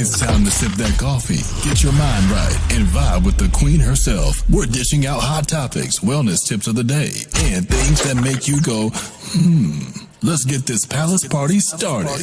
It's time to sip that coffee, get your mind right, and vibe with the queen herself. We're dishing out hot topics, wellness tips of the day, and things that make you go, Let's get this palace party started.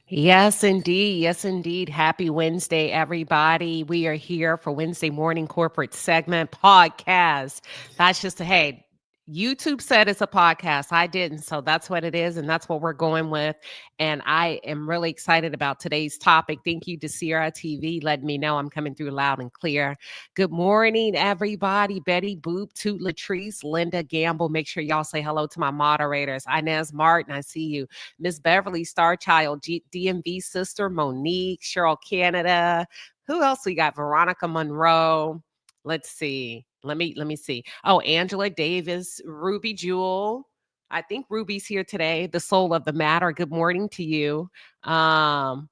Yes, indeed. Yes, indeed. Happy Wednesday, everybody. We are here for Wednesday morning corporate segment podcast. That's just hey, YouTube said it's a podcast. I didn't. So that's what it is. And that's what we're going with. And I am really excited about today's topic. Thank you to Sierra TV letting me know I'm coming through loud and clear. Good morning, everybody. Betty Boop, Toot Latrice, Linda Gamble. Make sure y'all say hello to my moderators. Inez Martin, I see you. Miss Beverly, Starchild, DMV sister, Monique, Cheryl Canada. Who else we got? Veronica Monroe. Let's see. Let me see. Oh, Angela Davis, Ruby Jewel. I think Ruby's here today. The soul of the matter. Good morning to you. Hold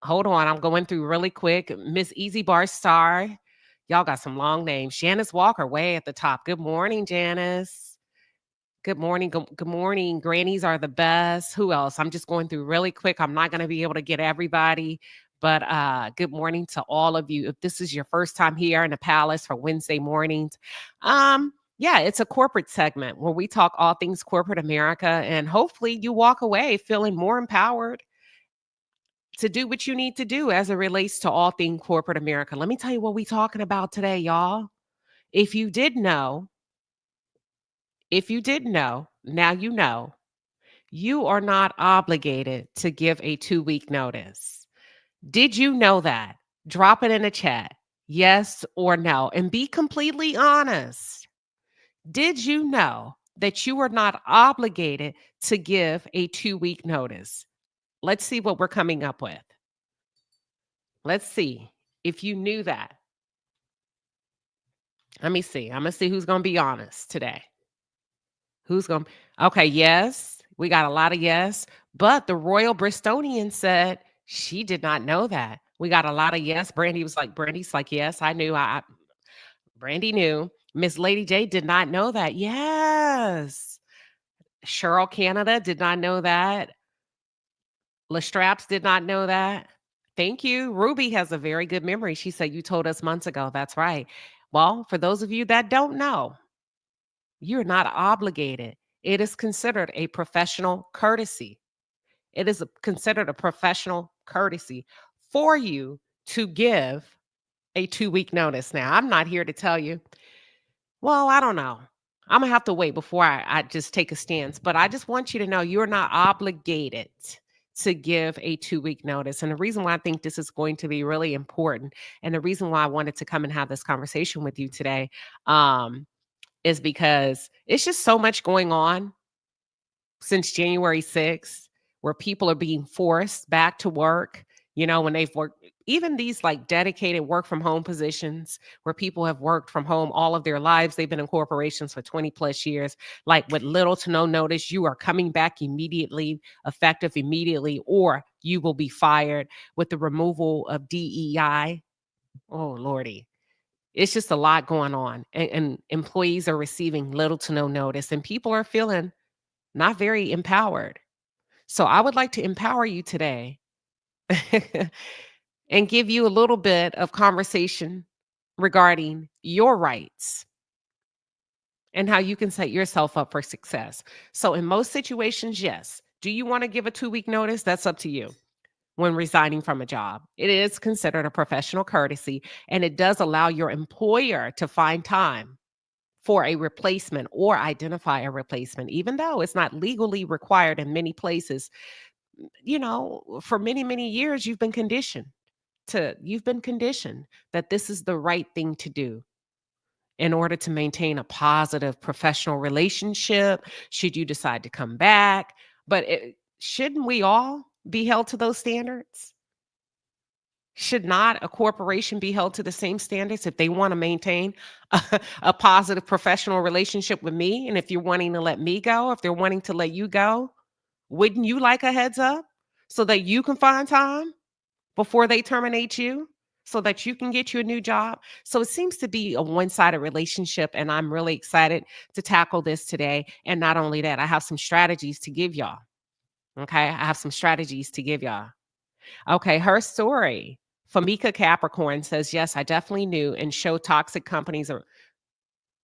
on. I'm going through really quick. Miss Easy Bar Star. Y'all got some long names. Janice Walker way at the top. Good morning, Janice. Good morning. Good morning. Grannies are the best. Who else? I'm just going through really quick. I'm not going to be able to get everybody. But good morning to all of you. If this is your first time here in the Palace for Wednesday mornings, yeah, it's a corporate segment where we talk all things corporate America. And hopefully you walk away feeling more empowered to do what you need to do as it relates to all things corporate America. Let me tell you what we're talking about today, y'all. If you didn't know, now you know, you are not obligated to give a 2-week notice. Did you know that? Drop it in the chat. Yes or no. And be completely honest. Did you know that you are not obligated to give a 2-week notice? Let's see what we're coming up with. Let's see if you knew that. Let me see. I'm going to see who's going to be honest today. Okay, yes. We got a lot of yes. But the Royal Bristolian said she did not know that. We got a lot of yes. Brandy's like, yes, I knew. Brandy knew. Miss Lady J did not know that. Yes. Cheryl Canada did not know that. Lestraps did not know that. Thank you. Ruby has a very good memory. She said, you told us months ago. That's right. Well, for those of you that don't know, you're not obligated. It is considered a professional courtesy. It is considered a professional courtesy for you to give a 2-week notice. Now, I'm not here to tell you, well, I don't know. I'm going to have to wait before I just take a stance. But I just want you to know you're not obligated to give a 2-week notice. And the reason why I think this is going to be really important, and the reason why I wanted to come and have this conversation with you today, is because it's just so much going on since January 6th, where people are being forced back to work, when they've worked, even these like dedicated work from home positions where people have worked from home all of their lives. They've been in corporations for 20 plus years, like with little to no notice, you are coming back immediately, effective immediately, or you will be fired with the removal of DEI. Oh, Lordy. It's just a lot going on, and employees are receiving little to no notice, and people are feeling not very empowered. So I would like to empower you today and give you a little bit of conversation regarding your rights and how you can set yourself up for success. So in most situations, yes. Do you want to give a 2-week notice? That's up to you. When resigning from a job, it is considered a professional courtesy, and it does allow your employer to find time for a replacement or identify a replacement, even though it's not legally required in many places. For many, many years, you've been conditioned that this is the right thing to do in order to maintain a positive professional relationship, should you decide to come back. But shouldn't we all be held to those standards? Should not a corporation be held to the same standards if they want to maintain a positive professional relationship with me? And if you're wanting to let me go, if they're wanting to let you go, wouldn't you like a heads up so that you can find time before they terminate you so that you can get you a new job? So it seems to be a one-sided relationship, and I'm really excited to tackle this today. And not only that, I have some strategies to give y'all. Okay, I have some strategies to give y'all. Okay, her story. Famika Capricorn says, yes, I definitely knew and show toxic companies are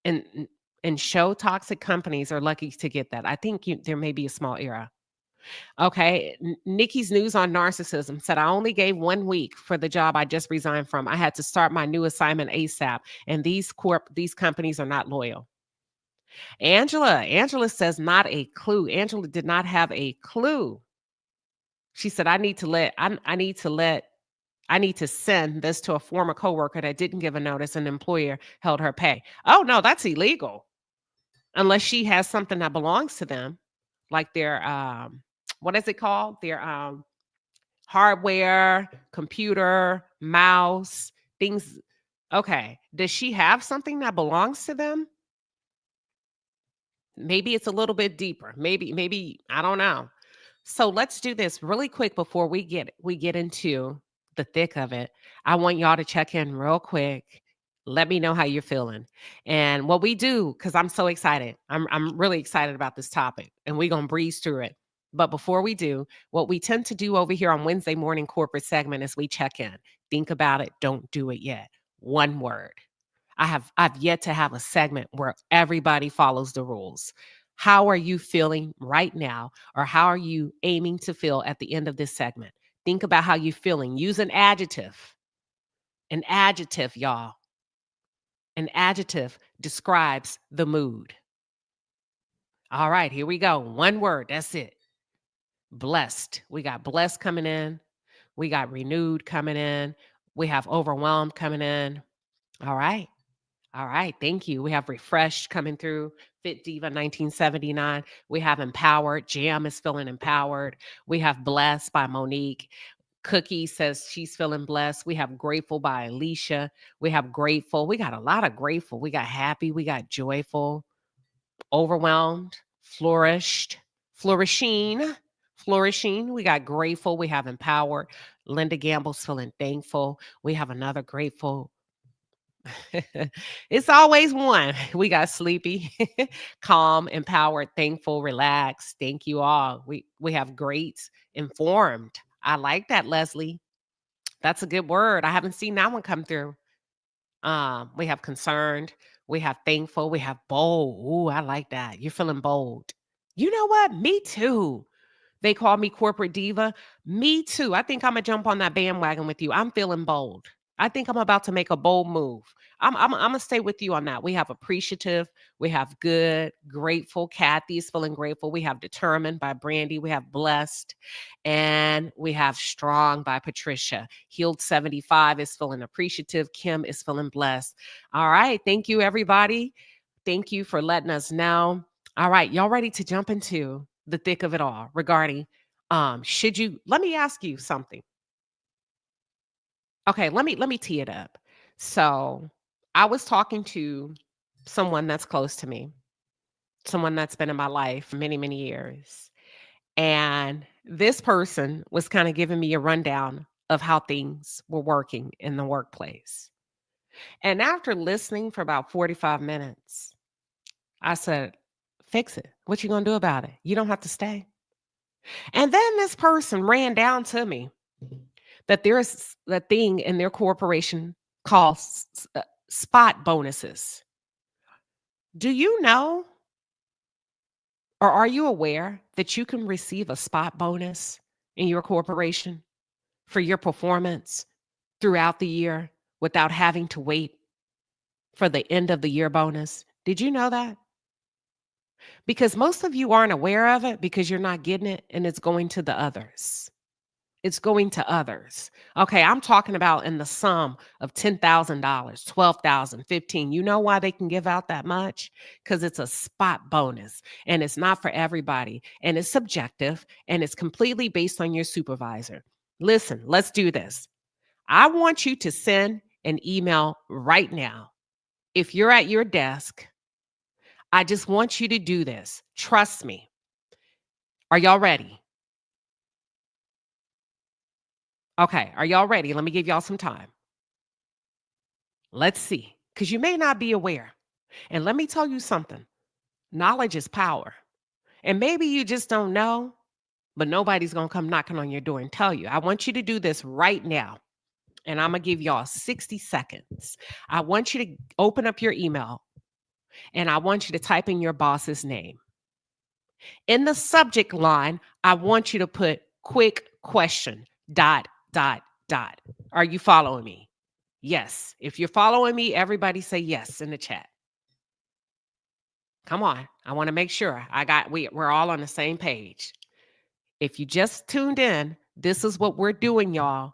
and show toxic companies are lucky to get that. I think there may be a small error. Okay. Nikki's News on Narcissism said, I only gave 1 week for the job I just resigned from. I had to start my new assignment ASAP. And these companies are not loyal. Angela says, not a clue. Angela did not have a clue. She said, I need to send this to a former coworker that didn't give a notice and the employer held her pay. Oh no, that's illegal. Unless she has something that belongs to them, like their what is it called? Their hardware, computer, mouse, things. Okay. Does she have something that belongs to them? Maybe it's a little bit deeper. Maybe I don't know. So let's do this really quick before we get into the thick of it. I want y'all to check in real quick. Let me know how you're feeling. And what we do, because I'm so excited. I'm really excited about this topic and we're gonna breeze through it. But before we do, what we tend to do over here on Wednesday morning corporate segment is we check in. Think about it, don't do it yet. One word. I've yet to have a segment where everybody follows the rules. How are you feeling right now, or how are you aiming to feel at the end of this segment? Think about how you're feeling. Use an adjective. An adjective, y'all. An adjective describes the mood. All right, here we go. One word. That's it. Blessed. We got blessed coming in. We got renewed coming in. We have overwhelmed coming in. All right. All right, thank you. We have refreshed coming through. Fit Diva 1979. We have empowered. Jam is feeling empowered. We have blessed by Monique. Cookie says she's feeling blessed. We have grateful by Alicia. We have grateful. We got a lot of grateful. We got happy. We got joyful, overwhelmed, flourished, flourishing. We got grateful. We have empowered. Linda Gamble's feeling thankful. We have another grateful. It's always one. We got sleepy, calm, empowered, thankful, relaxed. Thank you all. We have great, informed. I like that, Leslie. That's a good word. I haven't seen that one come through. We have concerned, we have thankful, we have bold. Ooh, I like that. You're feeling bold. You know what? Me too. They call me corporate diva. Me too. I think I'm gonna jump on that bandwagon with you. I'm feeling bold. I think I'm about to make a bold move. I'm gonna stay with you on that. We have appreciative, we have good, grateful. Kathy is feeling grateful. We have determined by Brandy. We have blessed, and we have strong by Patricia. Healed 75 is feeling appreciative. Kim is feeling blessed. All right, thank you, everybody. Thank you for letting us know. All right, y'all ready to jump into the thick of it all regarding let me ask you something. Okay, let me tee it up. So, I was talking to someone that's close to me, someone that's been in my life for many, many years. And this person was kind of giving me a rundown of how things were working in the workplace. And after listening for about 45 minutes, I said, "Fix it. What you going to do about it? You don't have to stay." And then this person ran down to me that there's a thing in their corporation called spot bonuses. Do you know, or are you aware that you can receive a spot bonus in your corporation for your performance throughout the year without having to wait for the end of the year bonus? Did you know that? Because most of you aren't aware of it because you're not getting it and it's going to the others. It's going to others. Okay, I'm talking about in the sum of $10,000, 12,000, 15. You know why they can give out that much? Because it's a spot bonus and it's not for everybody and it's subjective and it's completely based on your supervisor. Listen, let's do this. I want you to send an email right now. If you're at your desk, I just want you to do this. Trust me. Are y'all ready? Okay, are y'all ready? Let me give y'all some time. Let's see, because you may not be aware. And let me tell you something, knowledge is power. And maybe you just don't know, but nobody's going to come knocking on your door and tell you. I want you to do this right now. And I'm going to give y'all 60 seconds. I want you to open up your email and I want you to type in your boss's name. In the subject line, I want you to put quick question, ... Are you following me? Yes. If you're following me, everybody say yes in the chat. Come on. I want to make sure we're all on the same page. If you just tuned in, this is what we're doing, y'all.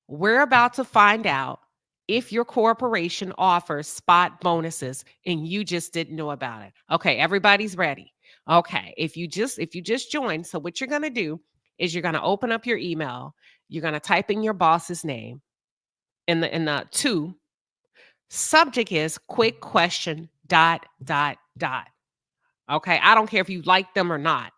We're about to find out if your corporation offers spot bonuses and you just didn't know about it. Okay, everybody's ready. Okay, if you just joined, so what you're going to do is you're going to open up your email, you're going to type in your boss's name in the to. Subject is quick question ... Okay, I don't care if you like them or not.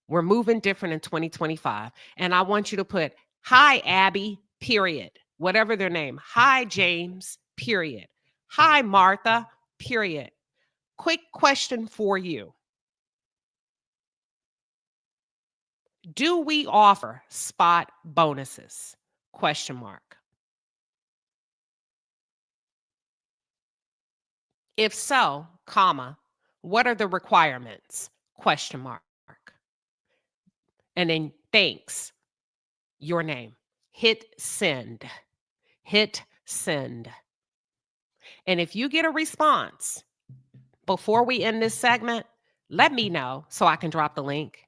We're moving different in 2025. And I want you to put, hi, Abby, period. Whatever their name. Hi, James, period. Hi, Martha, period. Quick question for you. Do we offer spot bonuses? Question mark. If so, comma, what are the requirements? Question mark. And then thanks, your name. Hit send. Hit send. And if you get a response before we end this segment, let me know so I can drop the link.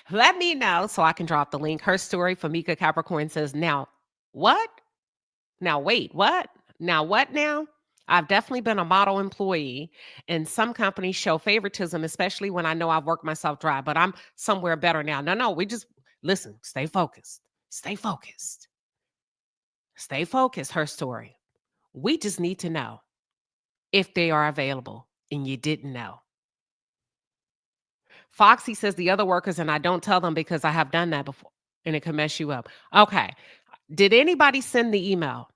Let me know so I can drop the link. Her story, Famika Capricorn says, now, what? Now, wait, what? Now, what now? I've definitely been a model employee, and some companies show favoritism, especially when I know I've worked myself dry, but I'm somewhere better now. No, we just, listen, stay focused. Stay focused. Stay focused, her story. We just need to know if they are available and you didn't know. Foxy says the other workers, and I don't tell them because I have done that before and it can mess you up. Okay. Did anybody send the email?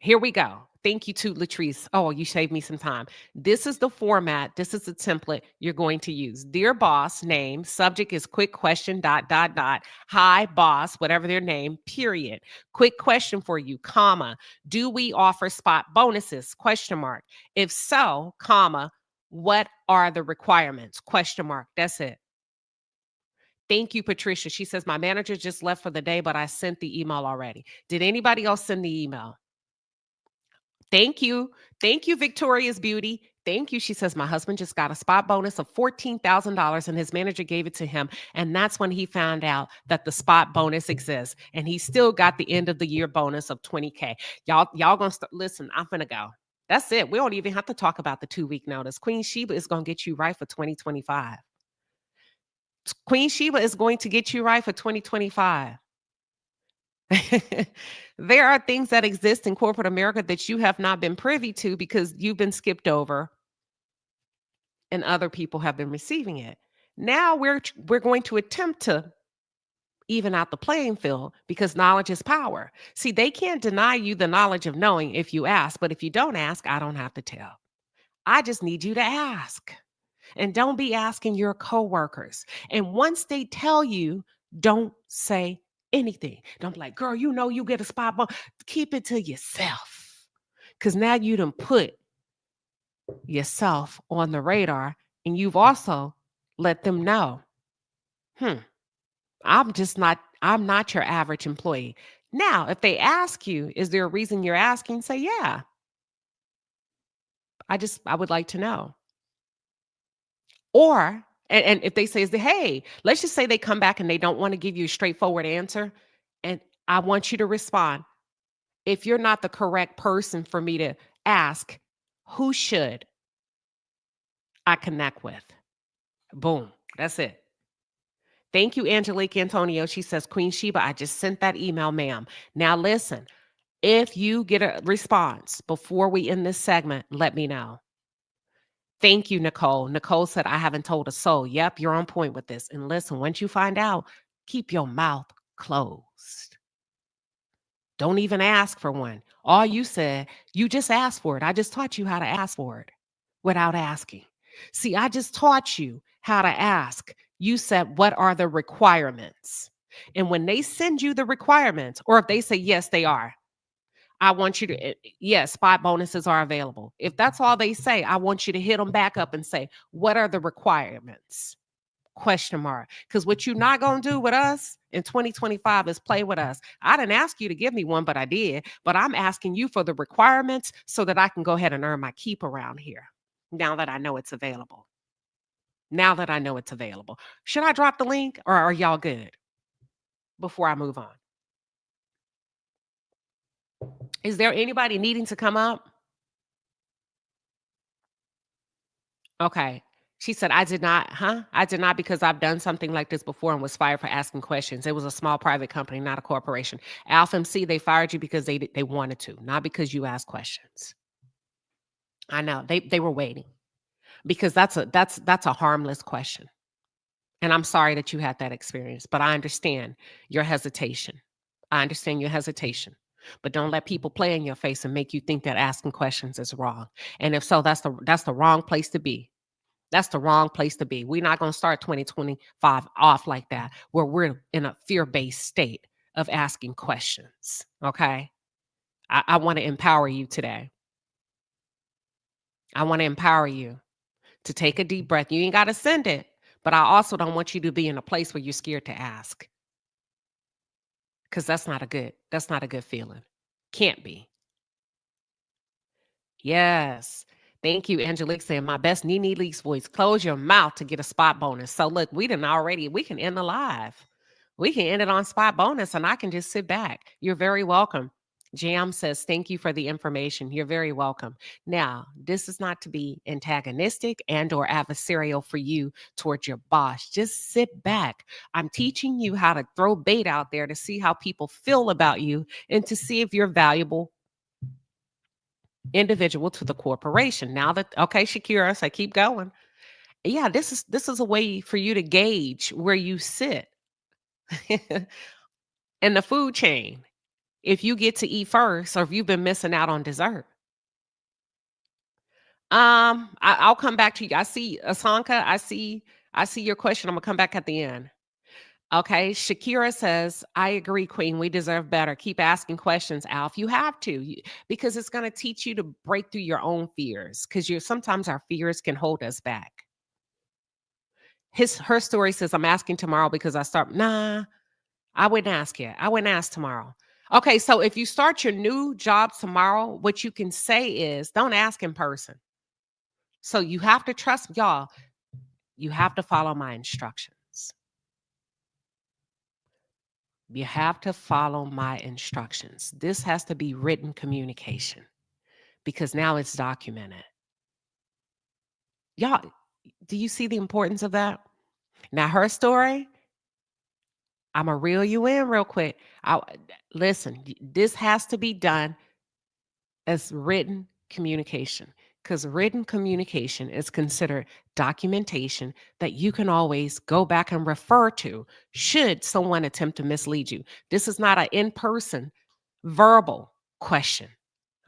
Here we go. Thank you to Latrice. Oh, you saved me some time. This is the format. This is the template you're going to use. Dear boss, name, subject is quick question, ... Hi, boss, whatever their name, period. Quick question for you, comma. Do we offer spot bonuses? Question mark. If so, comma, what are the requirements? Question mark. That's it. Thank you, Patricia. She says, my manager just left for the day, but I sent the email already. Did anybody else send the email? Thank you. Thank you, Victoria's Beauty. Thank you. She says, my husband just got a spot bonus of $14,000 and his manager gave it to him. And that's when he found out that the spot bonus exists. And he still got the end of the year bonus of $20K. Y'all gonna start, listen, I'm gonna go. That's it. We don't even have to talk about the 2-week notice. Queen Sheba is gonna get you right for 2025. Queen Sheba is going to get you right for 2025. There are things that exist in corporate America that you have not been privy to because you've been skipped over and other people have been receiving it. Now we're going to attempt to even out the playing field because knowledge is power. See, they can't deny you the knowledge of knowing if you ask, but if you don't ask, I don't have to tell. I just need you to ask. And don't be asking your coworkers. And once they tell you, don't say anything. Don't be like, girl, you know you get a spot bonus. Keep it to yourself. Because now you done put yourself on the radar and you've also let them know, I'm not your average employee. Now, if they ask you, is there a reason you're asking? Say, yeah. I would like to know. Or, and if they say, hey, let's just say they come back and they don't want to give you a straightforward answer. And I want you to respond. If you're not the correct person for me to ask, who should I connect with? Boom. That's it. Thank you, Angelique Antonio. She says, Queen Sheba, I just sent that email, ma'am. Now listen, if you get a response before we end this segment, let me know. Thank you, Nicole. Nicole said, I haven't told a soul. Yep, you're on point with this. And listen, once you find out, keep your mouth closed. Don't even ask for one. All you said, you just asked for it. I just taught you how to ask for it without asking. See, I just taught you how to ask. You said, what are the requirements? And when they send you the requirements, or if they say, yes, they are, I want you to, yes, spot bonuses are available. If that's all they say, I want you to hit them back up and say, what are the requirements? Question mark. Because what you're not going to do with us in 2025 is play with us. I didn't ask you to give me one, but I did. But I'm asking you for the requirements so that I can go ahead and earn my keep around here now that I know it's available. Now that I know it's available. Should I drop the link or are y'all good before I move on? Is there anybody needing to come up? Okay. She said, I did not, I did not because I've done something like this before and was fired for asking questions. It was a small private company, not a corporation. Alpha MC, they fired you because they wanted to, not because you asked questions. I know they were waiting because that's a harmless question. And I'm sorry that you had that experience, but I understand your hesitation. I understand your hesitation. But don't let people play in your face and make you think that asking questions is wrong. And if so, that's the wrong place to be. That's the wrong place to be. We're not going to start 2025 off like that, where we're in a fear-based state of asking questions. Okay. I want to empower you today. I want to empower you to take a deep breath. You ain't got to send it, but I also don't want you to be in a place where you're scared to ask. Because that's not a good feeling. Can't be. Yes. Thank you, Angelique saying my best Nene Leaks voice. Close your mouth to get a spot bonus. So look, we can end the live. We can end it on spot bonus and I can just sit back. You're very welcome. Jam says, thank you for the information. You're very welcome. Now, this is not to be antagonistic and or adversarial for you towards your boss. Just sit back. I'm teaching you how to throw bait out there to see how people feel about you and to see if you're valuable individual to the corporation. Now that, okay, Shakira, so keep going. Yeah, this is a way for you to gauge where you sit in the food chain. If you get to eat first, or if you've been missing out on dessert. I'll come back to you. I see Asanka. I see your question. I'm gonna come back at the end. Okay. Shakira says, I agree, Queen. We deserve better. Keep asking questions, Alf. You have to, because it's going to teach you to break through your own fears. Because sometimes our fears can hold us back. Her story says, I'm asking tomorrow because nah, I wouldn't ask yet. I wouldn't ask tomorrow. Okay, so if you start your new job tomorrow, what you can say is, don't ask in person. So you have to trust, y'all. You have to follow my instructions. You have to follow my instructions. This has to be written communication because now it's documented. Y'all, do you see the importance of that? Now, her story, I'm going to reel you in real quick. Listen, this has to be done as written communication because written communication is considered documentation that you can always go back and refer to should someone attempt to mislead you. This is not an in-person verbal question,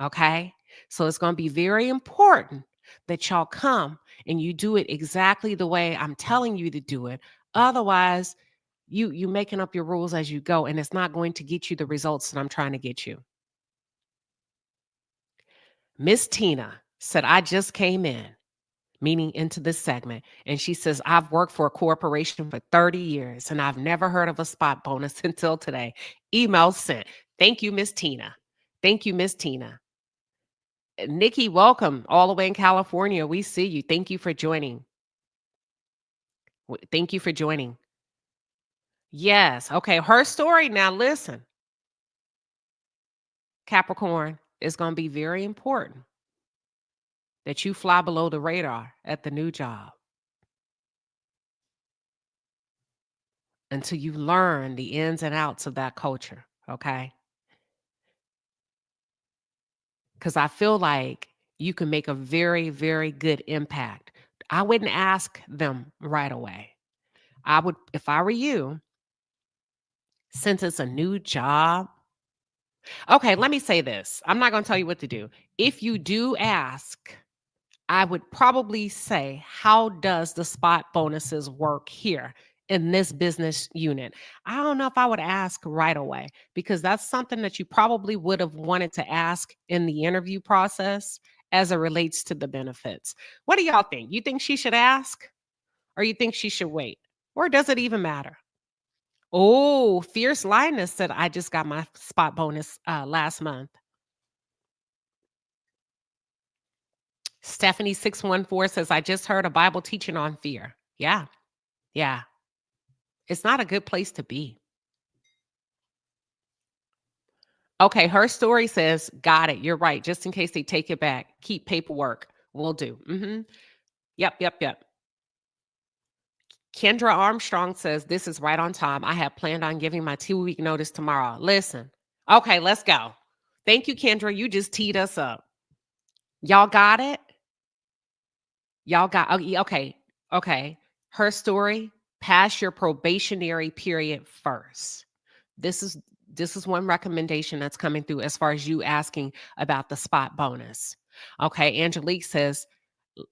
okay? So it's going to be very important that y'all come and you do it exactly the way I'm telling you to do it. Otherwise, you making up your rules as you go, and it's not going to get you the results that I'm trying to get you. Miss Tina said, I just came in, meaning into this segment. And she says, I've worked for a corporation for 30 years and I've never heard of a spot bonus until today. Email sent. Thank you, Miss Tina. Thank you, Miss Tina. Nikki, welcome all the way in California. We see you. Thank you for joining. Thank you for joining. Yes. Okay. Her story. Now listen, Capricorn, is going to be very important that you fly below the radar at the new job until you learn the ins and outs of that culture. Okay. Because I feel like you can make a very, very good impact. I wouldn't ask them right away. I would, if I were you, since it's a new job. Okay, let me say this. I'm not going to tell you what to do. If you do ask, I would probably say, how does the spot bonuses work here in this business unit? I don't know if I would ask right away because that's something that you probably would have wanted to ask in the interview process as it relates to the benefits. What do y'all think? You think she should ask or you think she should wait? Or does it even matter? Oh, Fierce Lioness said, I just got my spot bonus last month. Stephanie 614 says, I just heard a Bible teaching on fear. Yeah. Yeah. It's not a good place to be. Okay. Her story says, got it. You're right. Just in case they take it back, keep paperwork. Will do. Yep. Kendra Armstrong says, this is right on time. I have planned on giving my 2-week notice tomorrow. Listen. Okay. Let's go. Thank you, Kendra. You just teed us up. Y'all got it? Y'all got okay. Okay. Her story, pass your probationary period first. This is one recommendation that's coming through as far as you asking about the spot bonus. Okay, Angelique says,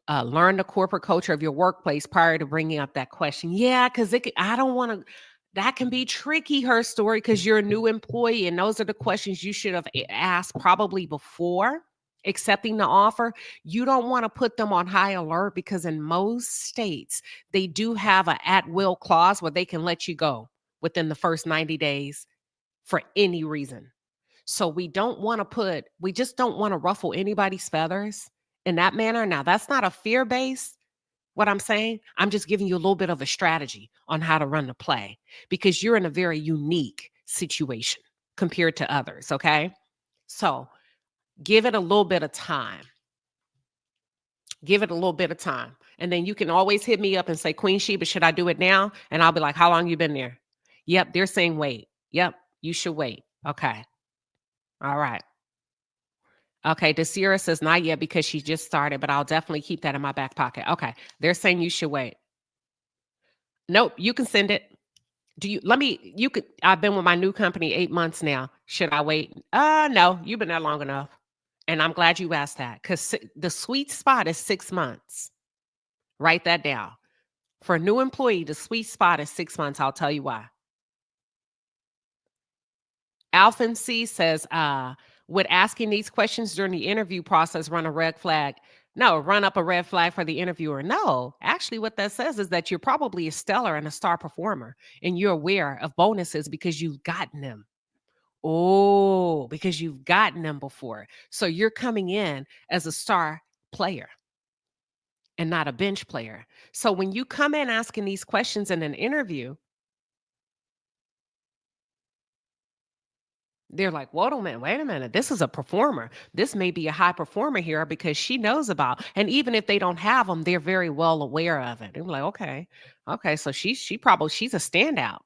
learn the corporate culture of your workplace prior to bringing up that question. Yeah, because I don't want to. That can be tricky. Her story, because you're a new employee, and those are the questions you should have asked probably before accepting the offer. You don't want to put them on high alert because in most states they do have a at-will clause where they can let you go within the first 90 days for any reason. So we just don't want to ruffle anybody's feathers in that manner. Now, that's not a fear base, what I'm saying. I'm just giving you a little bit of a strategy on how to run the play because you're in a very unique situation compared to others. Okay. So give it a little bit of time. Give it a little bit of time. And then you can always hit me up and say, Queen Sheba, should I do it now? And I'll be like, how long you been there? Yep. They're saying wait. Yep. You should wait. Okay. All right. Okay. Desira says not yet because she just started, but I'll definitely keep that in my back pocket. Okay. They're saying you should wait. Nope. You can send it. I've been with my new company 8 months now. Should I wait? No, you've been there long enough. And I'm glad you asked that because the sweet spot is 6 months. Write that down. For a new employee, the sweet spot is 6 months. I'll tell you why. Alphan C says, would asking these questions during the interview process run a red flag? No, run up a red flag for the interviewer. No, actually, what that says is that you're probably a stellar and a star performer, and you're aware of bonuses because you've gotten them. Oh, because you've gotten them before. So you're coming in as a star player and not a bench player. So when you come in asking these questions in an interview, they're like, wait a minute. This is a performer. This may be a high performer here because she knows about. And even if they don't have them, they're very well aware of it. They're like, okay. So she's a standout.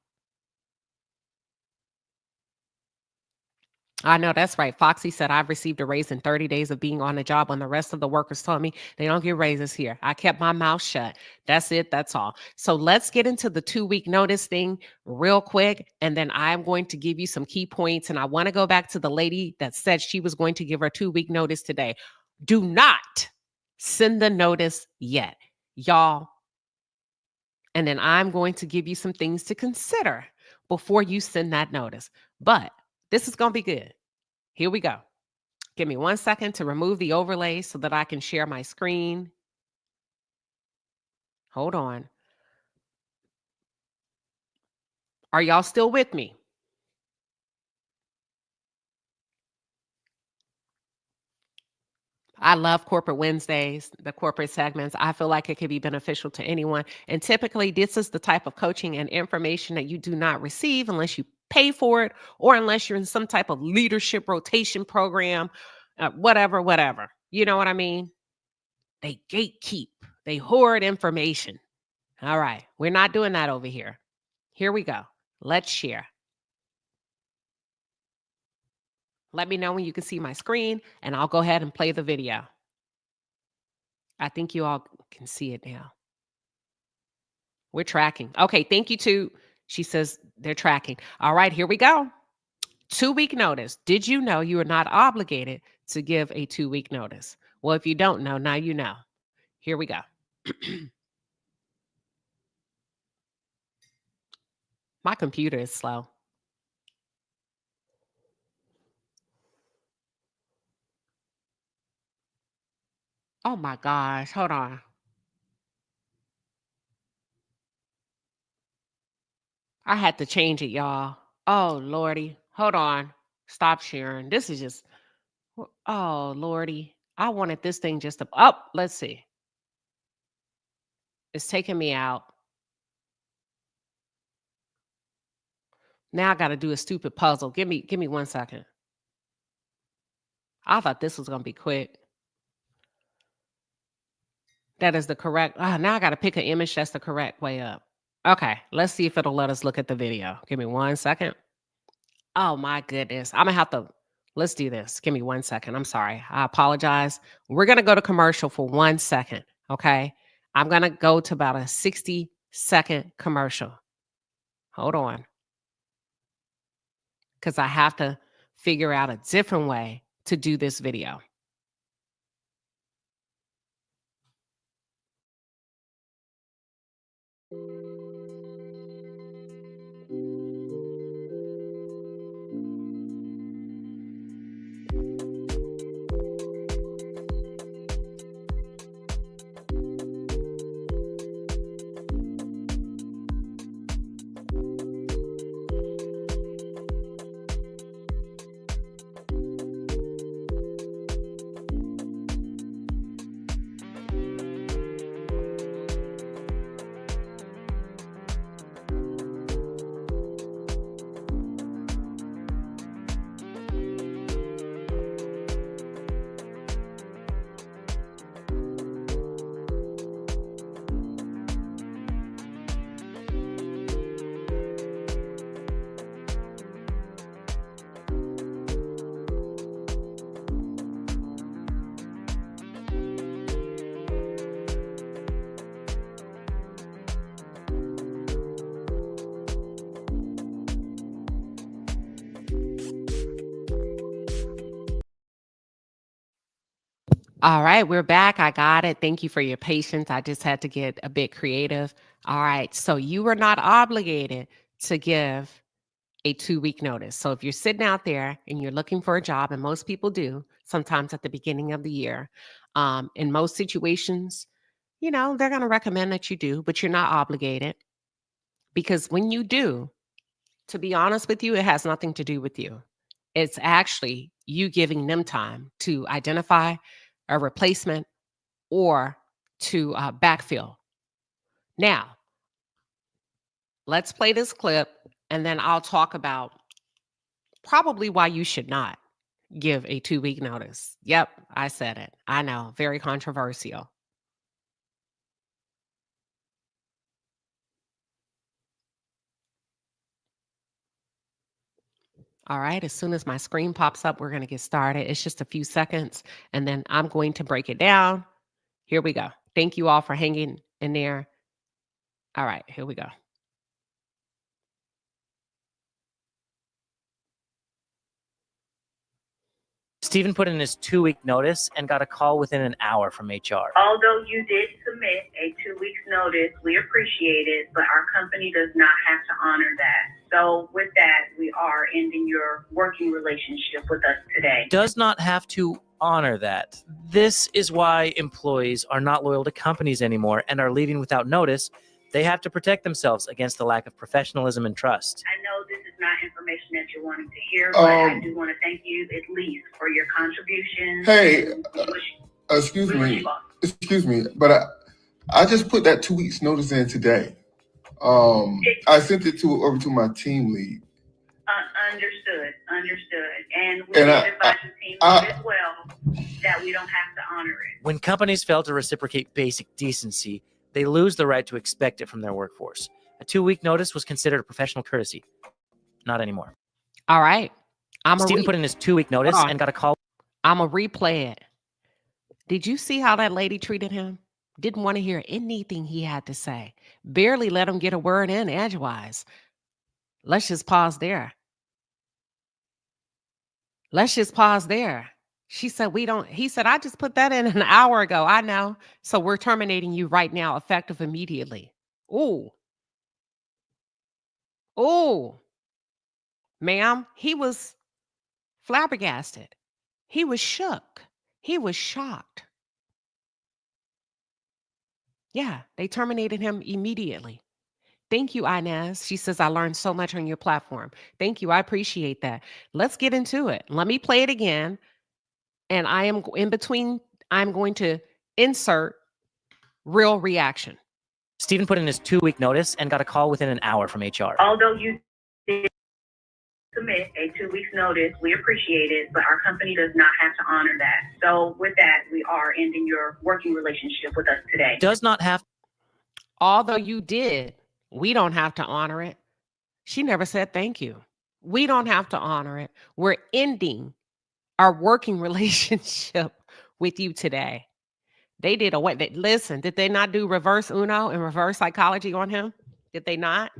I know that's right. Foxy said, I've received a raise in 30 days of being on the job when the rest of the workers told me they don't get raises here. I kept my mouth shut. That's it. That's all. So let's get into the 2-week notice thing real quick. And then I'm going to give you some key points. And I want to go back to the lady that said she was going to give her 2-week notice today. Do not send the notice yet, y'all. And then I'm going to give you some things to consider before you send that notice. But this is going to be good. Here we go. Give me 1 second to remove the overlay so that I can share my screen. Hold on. Are y'all still with me? I love Corporate Wednesdays, the corporate segments. I feel like it could be beneficial to anyone. And typically, this is the type of coaching and information that you do not receive unless you pay for it or unless you're in some type of leadership rotation program, whatever. You know what I mean? They gatekeep, they hoard information. All right. We're not doing that over here. Here we go. Let's share. Let me know when you can see my screen, and I'll go ahead and play the video. I think you all can see it now. We're tracking. Okay, thank you to, she says they're tracking. All right, here we go. 2-week notice. Did you know you are not obligated to give a 2-week notice? Well, if you don't know, now you know. Here we go. My computer is slow. Oh my gosh. Hold on. I had to change it, y'all. Oh, Lordy. Hold on. Stop sharing. This is just, oh, Lordy. I wanted this thing just to, oh, let's see. It's taking me out. Now I got to do a stupid puzzle. Give me 1 second. I thought this was going to be quick. That is the correct. Now I got to pick an image that's the correct way up. Okay, let's see if it'll let us look at the video. Give me 1 second. Oh my goodness. I'm going to have to, let's do this. Give me 1 second. I'm sorry. I apologize. We're going to go to commercial for 1 second. Okay. I'm going to go to about a 60-second commercial. Hold on. Because I have to figure out a different way to do this video. All right, we're back. I got it. Thank you for your patience. I just had to get a bit creative. All right, so you were not obligated to give a 2-week notice. So if you're sitting out there and you're looking for a job, and most people do, sometimes at the beginning of the year, in most situations, they're going to recommend that you do, but you're not obligated, because when you do, to be honest with you, it has nothing to do with you. It's actually you giving them time to identify a replacement or to backfill. Now, let's play this clip, and then I'll talk about probably why you should not give a 2-week notice. Yep, I said it. I know, very controversial. All right, as soon as my screen pops up, we're going to get started. It's just a few seconds, and then I'm going to break it down. Here we go. Thank you all for hanging in there. All right, here we go. Stephen put in his 2-week notice and got a call within an hour from HR. Although you did submit a 2 weeks notice, we appreciate it, but our company does not have to honor that. So with that, we are ending your working relationship with us today. Does not have to honor that. This is why employees are not loyal to companies anymore and are leaving without notice. They have to protect themselves against the lack of professionalism and trust. I know this is not information that you're wanting to hear, but I do want to thank you at least for your contributions. Hey, excuse me, but I just put that 2 weeks notice in today. I sent it over to my team lead. Understood. And we did advise the team lead as well that we don't have to honor it. When companies fail to reciprocate basic decency, they lose the right to expect it from their workforce. A 2-week notice was considered a professional courtesy. Not anymore. All right. Stephen put in his 2-week notice and got a call. I'm going to replay it. Did you see how that lady treated him? Didn't want to hear anything he had to say. Barely let him get a word in edgewise. Let's just pause there. She said, he said, I just put that in an hour ago. I know. So we're terminating you right now, effective immediately. Ooh. Ooh. Ma'am, he was flabbergasted. He was shook. He was shocked. Yeah, they terminated him immediately. Thank you, Inez. She says, I learned so much on your platform. Thank you. I appreciate that. Let's get into it. Let me play it again. And I am in between, I'm going to insert real reaction. Stephen put in his 2-week notice and got a call within an hour from HR. Although you did submit a 2 weeks notice, we appreciate it, but our company does not have to honor that. So with that, we are ending your working relationship with us today. Does not have. Although you did, we don't have to honor it. She never said thank you. We don't have to honor it. We're ending our working relationship with you today. They did listen, did they not do reverse Uno and reverse psychology on him? Did they not?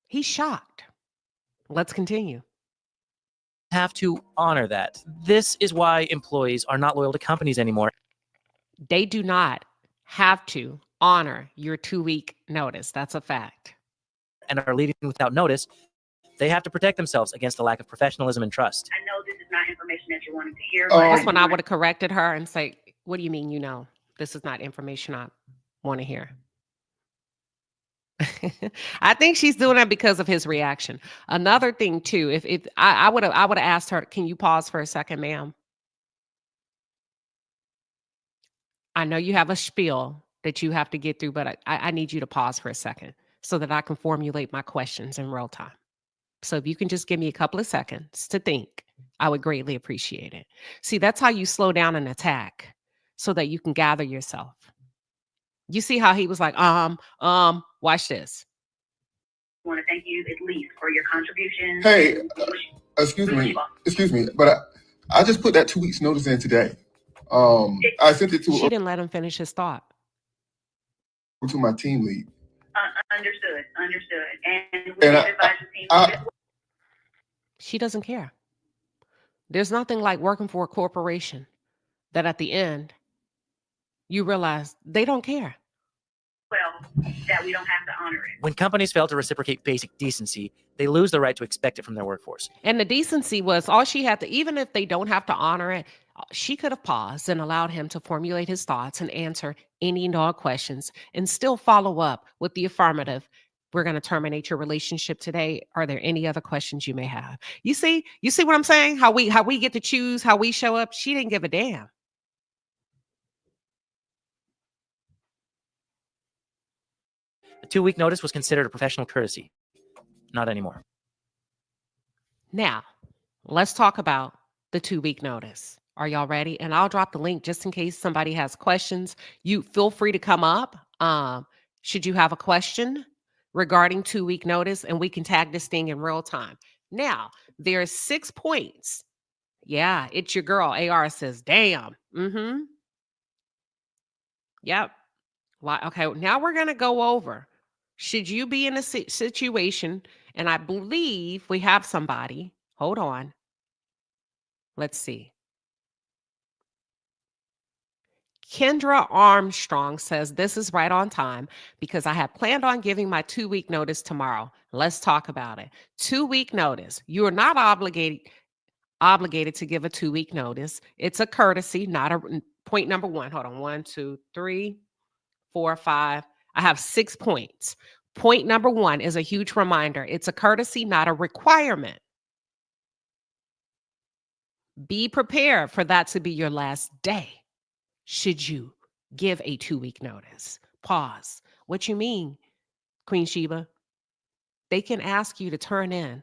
He's shocked. Let's continue. Have to honor that. This is why employees are not loyal to companies anymore. They do not have to honor your 2-week notice. That's a fact. And are leaving without notice. They have to protect themselves against the lack of professionalism and trust. I know this is not information that you wanted to hear. That's when I would have corrected her and say, what do you mean, this is not information I want to hear. I think she's doing that because of his reaction. Another thing too, if I would have asked her, can you pause for a second, ma'am? I know you have a spiel that you have to get through, but I need you to pause for a second so that I can formulate my questions in real time. So if you can just give me a couple of seconds to think, I would greatly appreciate it. See, that's how you slow down an attack so that you can gather yourself. You see how he was like, watch this. I want to thank you at least for your contribution. Hey, excuse me, but I just put that 2 weeks notice in today. I sent it She didn't let him finish his thought. To my team lead. Understood. And we advise the team. She doesn't care. There's nothing like working for a corporation that at the end you realize they don't care. Well, that we don't have to honor it. When companies fail to reciprocate basic decency, they lose the right to expect it from their workforce. And the decency was all she had to, even if they don't have to honor it, she could have paused and allowed him to formulate his thoughts and answer any and all questions and still follow up with the affirmative. We're going to terminate your relationship today. Are there any other questions you may have? You see what I'm saying? How we get to choose how we show up. She didn't give a damn. A 2-week notice was considered a professional courtesy. Not anymore. Now, let's talk about the 2-week notice. Are y'all ready? And I'll drop the link just in case somebody has questions. You feel free to come up. Should you have a question regarding 2-week notice, and we can tag this thing in real time. Now, there's 6 points. Yeah, it's your girl. AR says, damn. Yep. Okay, now we're going to go over. Should you be in a situation, and I believe we have somebody. Hold on. Let's see. Kendra Armstrong says, this is right on time because I had planned on giving my 2-week notice tomorrow. Let's talk about it. 2-week notice. You are not obligated to give a 2-week notice. It's a courtesy, not a point number 1. Hold on. 1, 2, 3, 4, 5. I have 6 points. Point number 1 is a huge reminder. It's a courtesy, not a requirement. Be prepared for that to be your last day. Should you give a 2-week notice? Pause. What you mean, Queen Sheba? They can ask you to turn in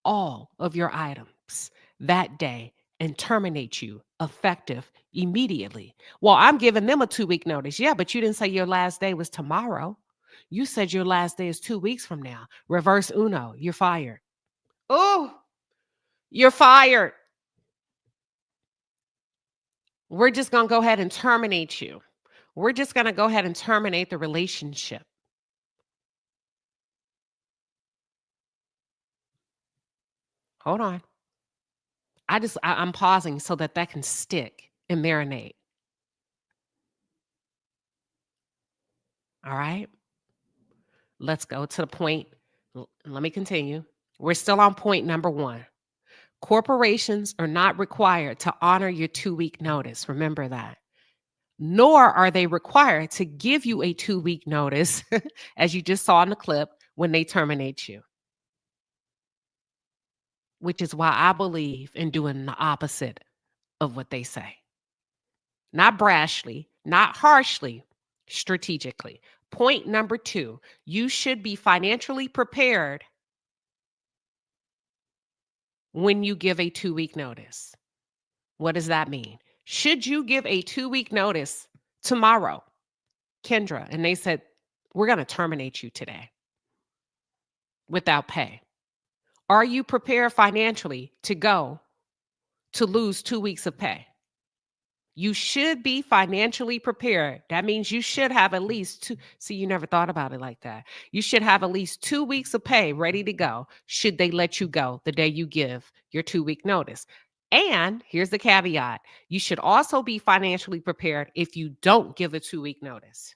all of your items that day and terminate you effective immediately. Well, I'm giving them a 2-week notice. Yeah, but you didn't say your last day was tomorrow. You said your last day is 2 weeks from now. Reverse Uno, you're fired. Oh, you're fired. We're just going to go ahead and terminate you. We're just going to go ahead and terminate the relationship. Hold on. I'm pausing so that can stick and marinate. All right. Let's go to the point. Let me continue. We're still on point number 1. Corporations are not required to honor your 2-week notice. Remember that. Nor are they required to give you a 2-week notice, as you just saw in the clip, when they terminate you. Which is why I believe in doing the opposite of what they say. Not brashly, not harshly, strategically. Point number 2, you should be financially prepared when you give a 2-week notice. What does that mean? Should you give a 2-week notice tomorrow, Kendra, and they said, we're going to terminate you today without pay? Are you prepared financially to lose 2 weeks of pay? You should be financially prepared. That means you should have at least 2. See, you never thought about it like that. You should have at least 2 weeks of pay ready to go should they let you go the day you give your 2-week notice. And here's the caveat. You should also be financially prepared if you don't give a 2-week notice.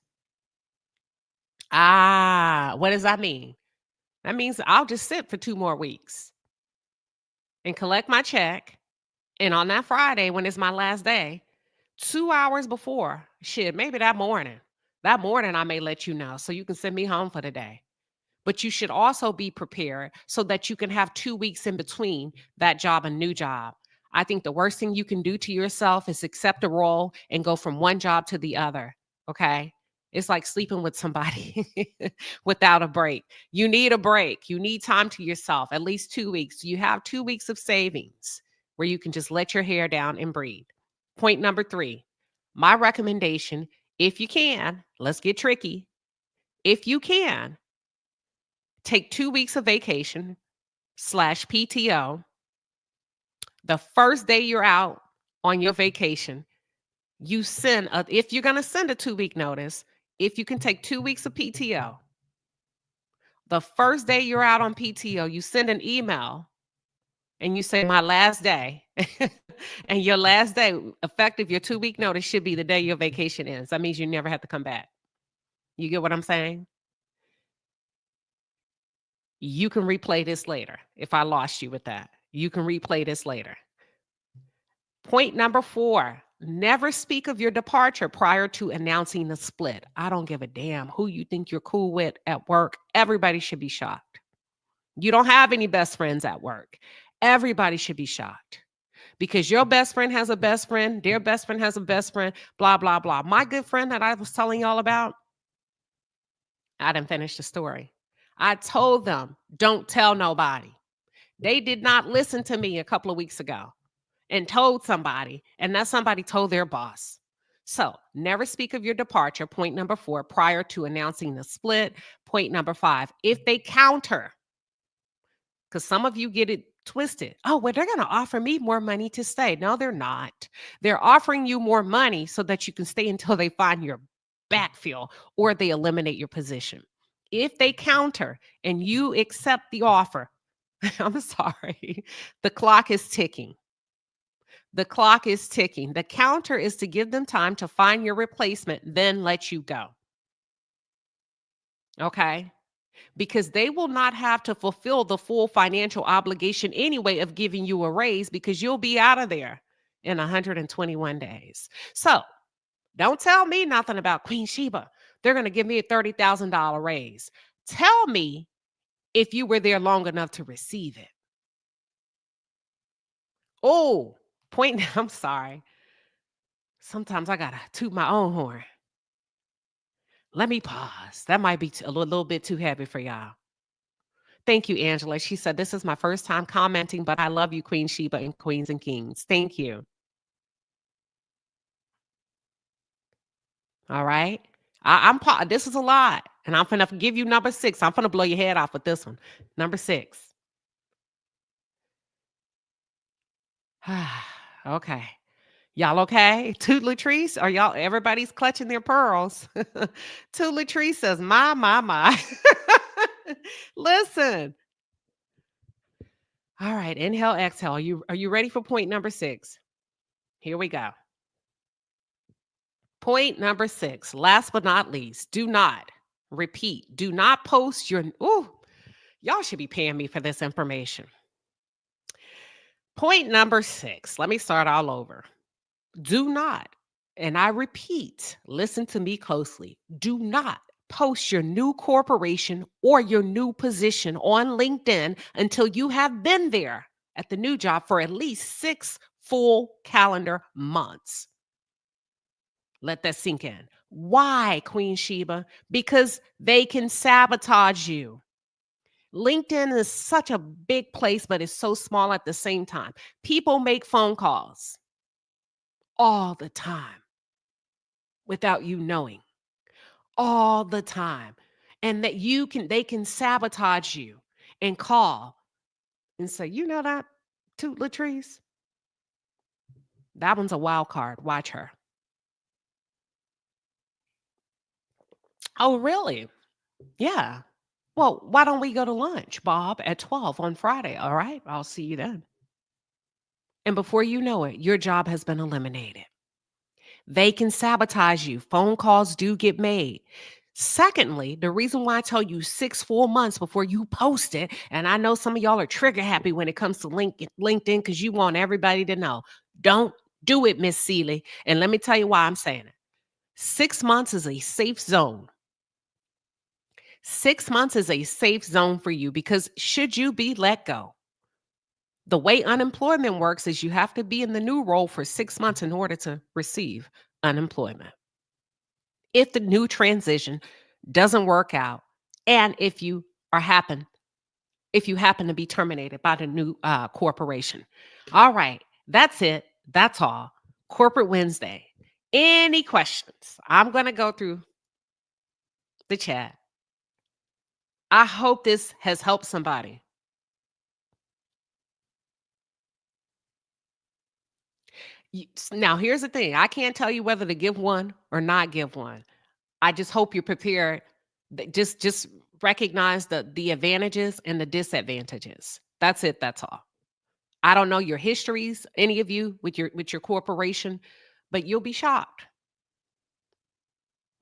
What does that mean? That means I'll just sit for 2 more weeks and collect my check. And on that Friday, when it's my last day, 2 hours before, maybe that morning I may let you know so you can send me home for the day. But you should also be prepared so that you can have 2 weeks in between that job and new job. I think the worst thing you can do to yourself is accept a role and go from one job to the other. Okay. It's like sleeping with somebody without a break. You need a break. You need time to yourself, at least 2 weeks. You have 2 weeks of savings where you can just let your hair down and breathe. Point number 3, my recommendation, if you can, let's get tricky. If you can, take 2 weeks of vacation / PTO. The first day you're out on your vacation, you send, if you're going to send a 2-week notice, if you can take 2 weeks of PTO, the first day you're out on PTO, you send an email and you say, my last day. And your last day, effective your 2-week notice, should be the day your vacation ends. That means you never have to come back. You get what I'm saying? You can replay this later. If I lost you with that, you can replay this later. Point number 4, never speak of your departure prior to announcing the split. I don't give a damn who you think you're cool with at work. Everybody should be shocked. You don't have any best friends at work. Everybody should be shocked because your best friend has a best friend. Their best friend has a best friend, blah, blah, blah. My good friend that I was telling y'all about, I didn't finish the story. I told them, don't tell nobody. They did not listen to me a couple of weeks ago and told somebody, and that somebody told their boss. So never speak of your departure, point number 4, prior to announcing the split. Point number 5, if they counter, because some of you get it twisted. Oh, well, they're going to offer me more money to stay. No, they're not. They're offering you more money so that you can stay until they find your backfill or they eliminate your position. If they counter and you accept the offer, I'm sorry, the clock is ticking. The clock is ticking. The counter is to give them time to find your replacement, then let you go. Okay? Because they will not have to fulfill the full financial obligation anyway of giving you a raise because you'll be out of there in 121 days. So don't tell me nothing about Queen Sheba. They're going to give me a $30,000 raise. Tell me if you were there long enough to receive it. Oh, I'm sorry. Sometimes I got to toot my own horn. Let me pause. That might be a little bit too heavy for y'all. Thank you, Angela. She said, this is my first time commenting, but I love you, Queen Sheba and Queens and Kings. Thank you. All right. This is a lot. And I'm going to give you number 6. I'm going to blow your head off with this one. Number 6. Okay. Y'all okay? Toot Latrice? Are y'all, everybody's clutching their pearls. Toot Latrice says, my. Listen. All right, inhale, exhale. Are you ready for point number 6? Here we go. Point number 6, last but not least, do not repeat. Do not post your y'all should be paying me for this information. Point number 6. Let me start all over. Do not, and I repeat, listen to me closely. Do not post your new corporation or your new position on LinkedIn until you have been there at the new job for at least 6 full calendar months. Let that sink in. Why, Queen Sheba? Because they can sabotage you. LinkedIn is such a big place, but it's so small at the same time. People make phone calls all the time without you knowing, all the time. And that they can sabotage you and call and say, you know that Toot Latrice? That one's a wild card. Watch her. Oh, really? Yeah. Well, why don't we go to lunch, Bob, at 12 on Friday? All right, I'll see you then. And before you know it, your job has been eliminated. They can sabotage you. Phone calls do get made. Secondly, the reason why I tell you 6 full months before you post it, and I know some of y'all are trigger happy when it comes to LinkedIn because you want everybody to know. Don't do it, Miss Seeley. And let me tell you why I'm saying it. 6 months is a safe zone. 6 months is a safe zone for you because should you be let go, the way unemployment works is you have to be in the new role for 6 months in order to receive unemployment. If the new transition doesn't work out, and if you happen to be terminated by the new corporation. All right, that's it. That's all. Corporate Wednesday. Any questions? I'm going to go through the chat. I hope this has helped somebody. Now, here's the thing. I can't tell you whether to give one or not give one. I just hope you're prepared. Just recognize the advantages and the disadvantages. That's it. That's all. I don't know your histories, any of you with your corporation, but you'll be shocked.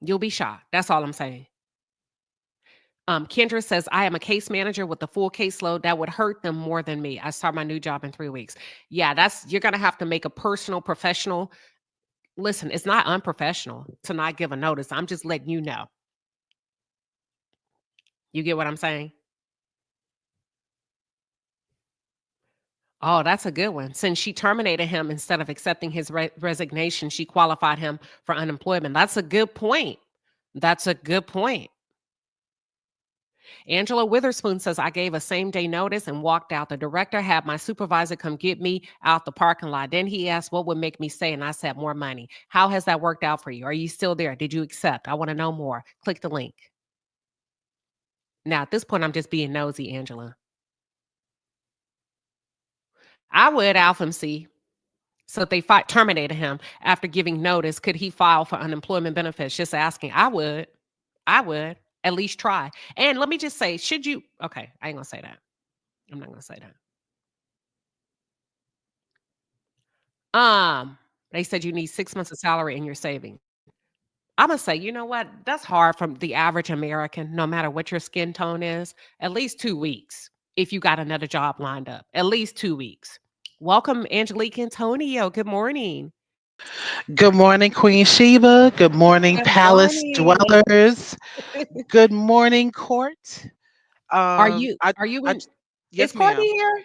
You'll be shocked. That's all I'm saying. Kendra says, I am a case manager with a full caseload. That would hurt them more than me. I start my new job in 3 weeks. Yeah, you're going to have to make a personal, professional. Listen, it's not unprofessional to not give a notice. I'm just letting you know. You get what I'm saying? Oh, that's a good one. Since she terminated him instead of accepting his resignation, she qualified him for unemployment. That's a good point. That's a good point. Angela Witherspoon says, I gave a same day notice and walked out. The director had my supervisor come get me out the parking lot. Then he asked what would make me stay, and I said more money. How has that worked out for you? Are you still there? Did you accept? I want to know more. Click the link. Now, at this point, I'm just being nosy, Angela. I would, Alpha MC. So if they terminated him after giving notice, could he file for unemployment benefits? Just asking. I would at least try. And let me just say, should you? Okay, I ain't gonna say that. I'm not gonna say that. They said you need 6 months of salary in your saving. I'm gonna say, you know what? That's hard from the average American, no matter what your skin tone is. At least 2 weeks if you got another job lined up. At least 2 weeks. Welcome, Angelique Antonio. Good morning. Good morning, Queen Sheba. Good morning, Good Palace morning. dwellers. Good morning, Court. Are you I, are you I, in? Is yes, ma'am. Courtney here?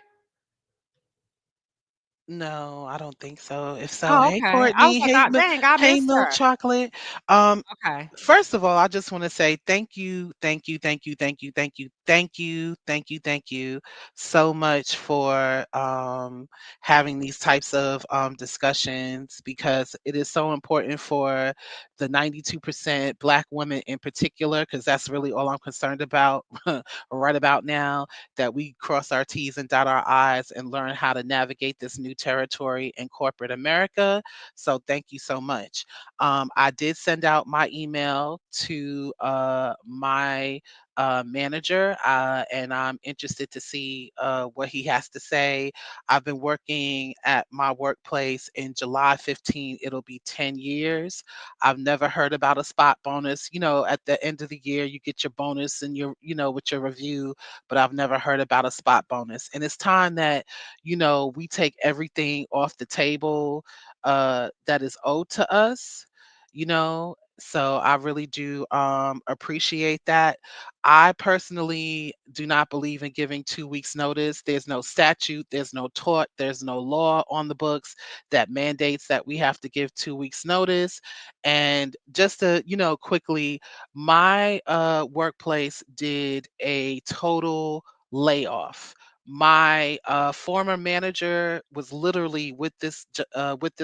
No, I don't think so. If so, Oh, hey, okay. I was Courtney. like, Hey, Dang, I hey, missed milk her." chocolate. Um, Okay. First of all, I just want to say thank you, thank you, thank you, thank you, thank you, thank you, thank you, thank you so much for having these types of discussions because it is so important for the 92% Black women in particular, because that's really all I'm concerned about right about now, that we cross our T's and dot our I's and learn how to navigate this new territory in corporate America. So thank you so much. I did send out my email to my manager, and I'm interested to see what he has to say. I've been working at my workplace. In July 15, it'll be 10 years. I've never heard about a spot bonus. At the end of the year, you get your bonus and with your review, but I've never heard about a spot bonus. And it's time that, we take everything off the table that is owed to us, so I really do appreciate that. I personally do not believe in giving 2 weeks notice. There's no statute, there's no tort, there's no law on the books that mandates that we have to give 2 weeks notice. And just to, quickly, my workplace did a total layoff. My former manager was literally with this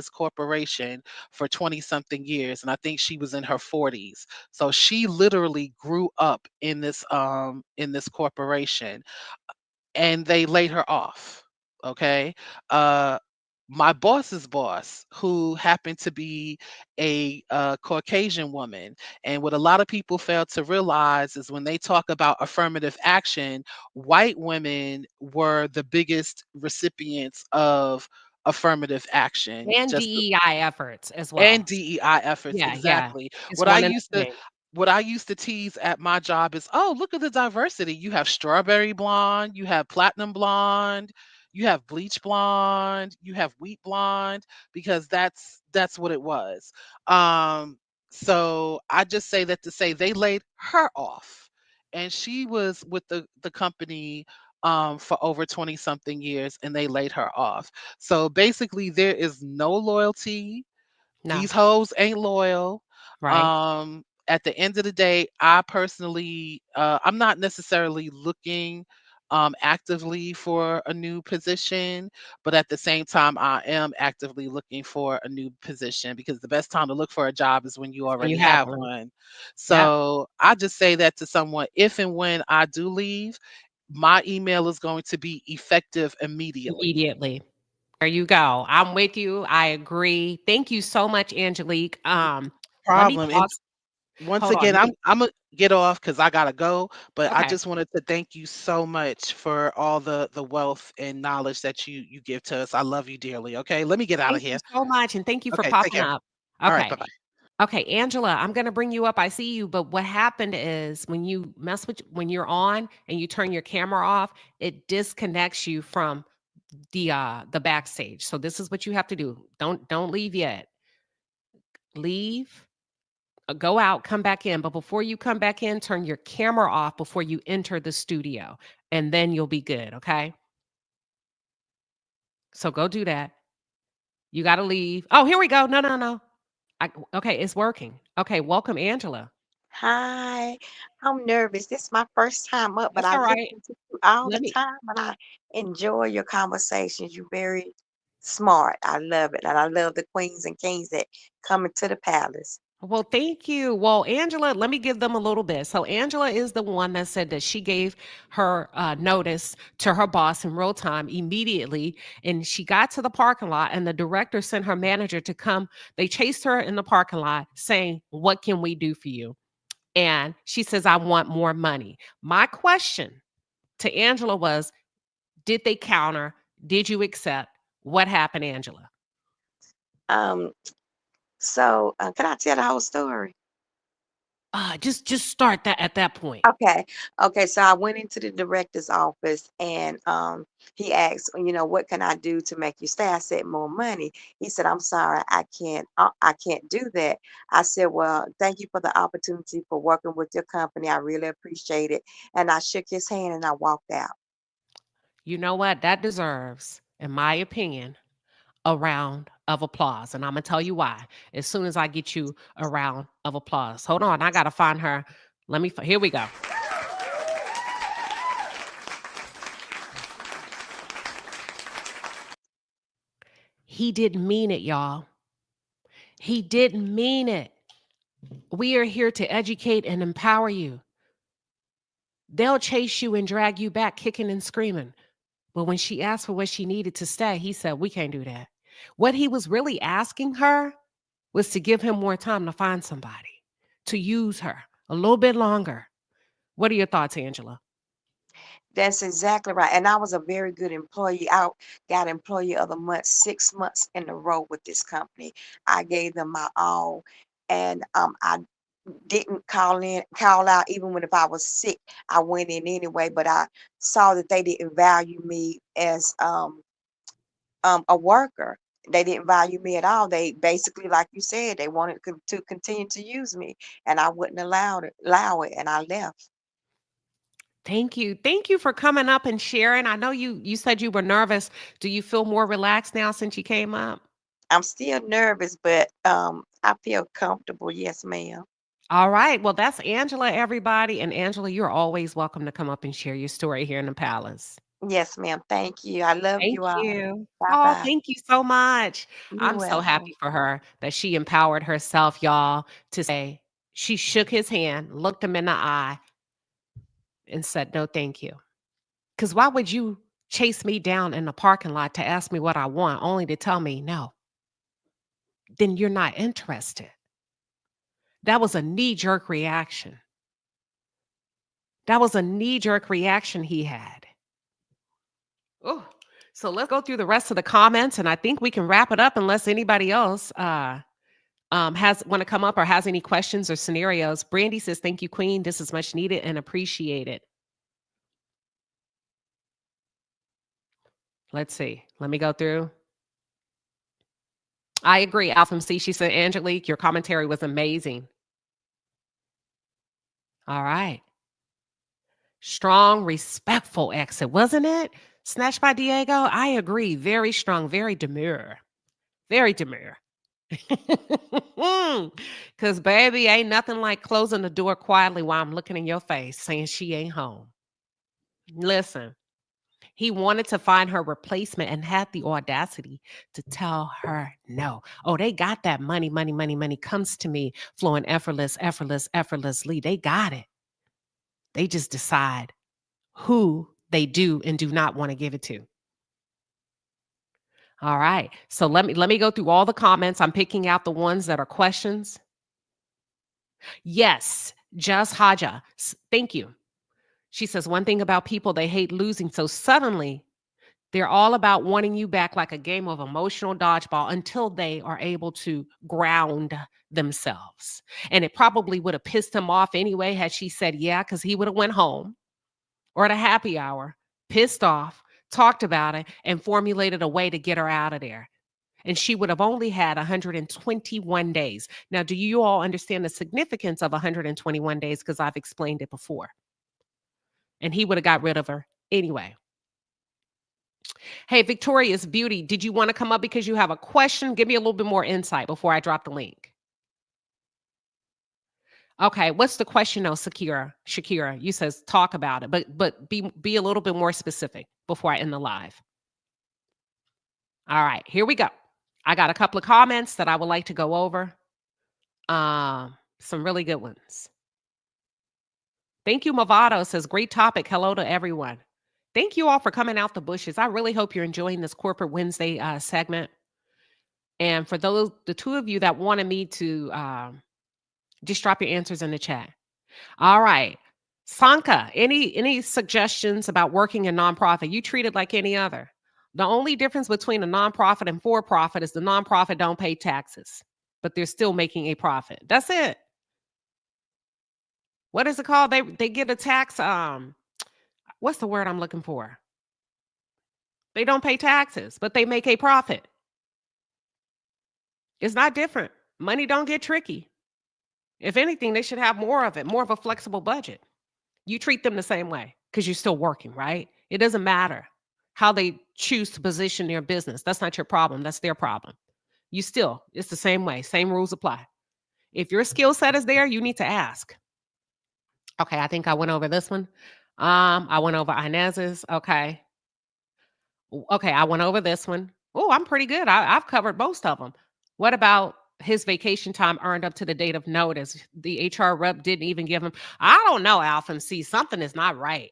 corporation for 20 something years, and I think she was in her 40s. So she literally grew up in this corporation, and they laid her off. Okay. Uh my boss's boss, who happened to be a Caucasian woman. And what a lot of people fail to realize is when they talk about affirmative action, white women were the biggest recipients of affirmative action. And Just DEI efforts as and well. DEI efforts, Yeah, yeah. exactly. It's What I one and used the to same. what I used to tease at my job is, "Oh, look at the diversity. You have strawberry blonde, you have platinum blonde, you have bleach blonde, you have wheat blonde," because that's what it was. Um, so I just say that to say they laid her off, and she was with the company for over 20 something years, and they laid her off. So basically, there is no loyalty. No, These hoes ain't loyal. right? At the end of the day, I personally, I'm not necessarily looking actively for a new position, but at the same time, I am actively looking for a new position, because the best time to look for a job is when you When already you have have one. one. Yep, So I just say that to someone, if and when I do leave, my email is going to be effective immediately. immediately. There you go. I'm with you. I agree. Thank you so much, Angelique. Let me Problem. And toss. once Hold on. again, Let me. I'm gonna get off because I gotta go. But I Okay. just wanted to thank you so much for all the wealth and knowledge that you give to us. I love you dearly. Okay, let me get out of Thank you here. so much, and thank you for Okay, take popping care. up. All right, Okay. bye bye. Okay, Angela, I'm gonna bring you up. I see you, but what happened is when you're on and you turn your camera off, it disconnects you from the backstage. So this is what you have to do. Don't leave yet. Leave, go out, come back in. But before you come back in, turn your camera off before you enter the studio, and then you'll be good. Okay. So go do that. You got to leave. Oh, here we go. No, no, no. Okay, it's working. Okay, welcome, Angela. Hi, I'm nervous. This is my first time up, but That's I all listen right. to you all Let the me. time and I enjoy your conversations. You're very smart. I love it. And I love the queens and kings that come into the palace. Well, thank you. Well, Angela, let me give them a little bit. So, Angela is the one that said that she gave her notice to her boss in real time immediately. And she got to the parking lot, and the director sent her manager to come. They chased her in the parking lot saying, "What can we do for you?" And she says, "I want more money." My question to Angela was, did they counter? Did you accept? What happened, Angela? Um, so can I tell the whole story? Just start that at that point. Okay. Okay. So I went into the director's office and he asked, what can I do to make you stay? I said, more money. He said, I'm sorry, I can't do that. I said, well, thank you for the opportunity for working with your company. I really appreciate it. And I shook his hand and I walked out. You know what? That deserves, in my opinion, a round of applause. And I'm going to tell you why as soon as I get you a round of applause. Hold on. I got to find her. Here we go. He didn't mean it, y'all. He didn't mean it. We are here to educate and empower you. They'll chase you and drag you back kicking and screaming. But when she asked for what she needed to stay, he said, "We can't do that." What he was really asking her was to give him more time to find somebody, to use her a little bit longer. What are your thoughts, Angela? That's exactly right. And I was a very good employee. I got Employee of the Month 6 months in a row with this company. I gave them my all, and I didn't call out even when if I was sick. I went in anyway, but I saw that they didn't value me as a worker. They didn't value me at all. They basically, like you said, they wanted to continue to use me, and I wouldn't allow it, and I left. Thank you. Thank you for coming up and sharing. I know you said you were nervous. Do you feel more relaxed now since you came up? I'm still nervous, but I feel comfortable. Yes, ma'am. All right. Well, that's Angela, everybody. And Angela, you're always welcome to come up and share your story here in the palace. Yes, ma'am. Thank you. I love Thank you all. you. Bye Oh, bye. thank you so much. You're I'm so welcome. happy for her that she empowered herself, y'all, to say she shook his hand, looked him in the eye, and said, no, thank you. Because why would you chase me down in the parking lot to ask me what I want, only to tell me no? Then you're not interested. That was a knee jerk reaction. That was a knee jerk reaction he had. Oh, so let's go through the rest of the comments, and I think we can wrap it up unless anybody else has want to come up or has any questions or scenarios. Brandy says, "Thank you, Queen. This is much needed and appreciated." Let's see. Let me go through. I agree, Alpha C. She said, "Angelique, your commentary was amazing." All right. Strong, respectful exit, wasn't it? Snatched by Diego. I agree. Very strong, very demure. Very demure. Because, baby, ain't nothing like closing the door quietly while I'm looking in your face saying she ain't home. Listen, he wanted to find her replacement and had the audacity to tell her no. Oh, they got that money, money, money, money comes to me flowing effortlessly. They got it. They just decide who they do and do not want to give it to. All right. So let me go through all the comments. I'm picking out the ones that are questions. Yes, Just Haja. Thank you. She says one thing about people, they hate losing. So suddenly they're all about wanting you back like a game of emotional dodgeball until they are able to ground themselves. And it probably would have pissed him off anyway had she said yeah, because he would have went home or at a happy hour, pissed off, talked about it, and formulated a way to get her out of there. And she would have only had 121 days. Now, do you all understand the significance of 121 days? Because I've explained it before. And he would have got rid of her anyway. Hey, Victorious Beauty, did you want to come up because you have a question? Give me a little bit more insight before I drop the link. Okay, what's the question though, Shakira? You says talk about it, but be a little bit more specific before I end the live. All right, here we go. I got a couple of comments that I would like to go over. Some really good ones. Thank you, Movado says, great topic. Hello to everyone. Thank you all for coming out the bushes. I really hope you're enjoying this Corporate Wednesday segment. And for the two of you that wanted me to just drop your answers in the chat. All right. Sanka, any suggestions about working in nonprofit? You treat it like any other. The only difference between a nonprofit and for-profit is the nonprofit don't pay taxes, but they're still making a profit. That's it. What is it called? They get a tax. What's the word I'm looking for? They don't pay taxes, but they make a profit. It's not different. Money don't get tricky. If anything, they should have more of it, more of a flexible budget. You treat them the same way because you're still working, right? It doesn't matter how they choose to position their business. That's not your problem. That's their problem. It's the same way. Same rules apply. If your skill set is there, you need to ask. Okay, I think I went over this one. I went over Inez's. Okay, I went over this one. Oh, I'm pretty good. I've covered most of them. What about his vacation time earned up to the date of notice? The HR rep didn't even give him. I don't know, Alpha C. Something is not right.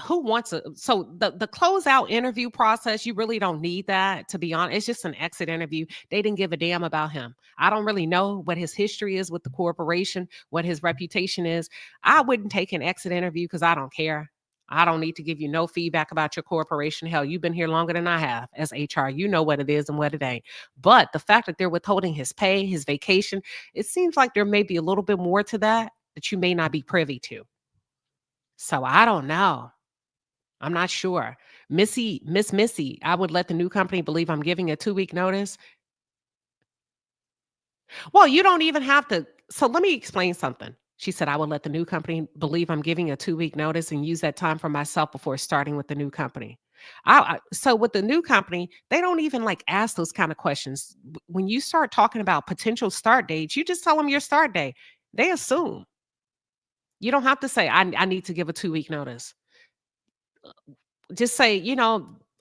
Who wants a so the closeout interview process? You really don't need that, to be honest. It's just an exit interview. They didn't give a damn about him. I don't really know what his history is with the corporation, what his reputation is. I wouldn't take an exit interview because I don't care. I don't need to give you no feedback about your corporation. Hell, you've been here longer than I have as HR. You know what it is and what it ain't. But the fact that they're withholding his pay, his vacation, it seems like there may be a little bit more to that you may not be privy to. So I don't know. I'm not sure. Miss Missy, I would let the new company believe I'm giving a 2-week notice. Well, you don't even have to. So let me explain something. She said, I would let the new company believe I'm giving a 2-week notice and use that time for myself before starting with the new company. So with the new company, they don't even like ask those kind of questions. When you start talking about potential start dates, you just tell them your start date. They assume. You don't have to say, I need to give a 2-week notice. Just say,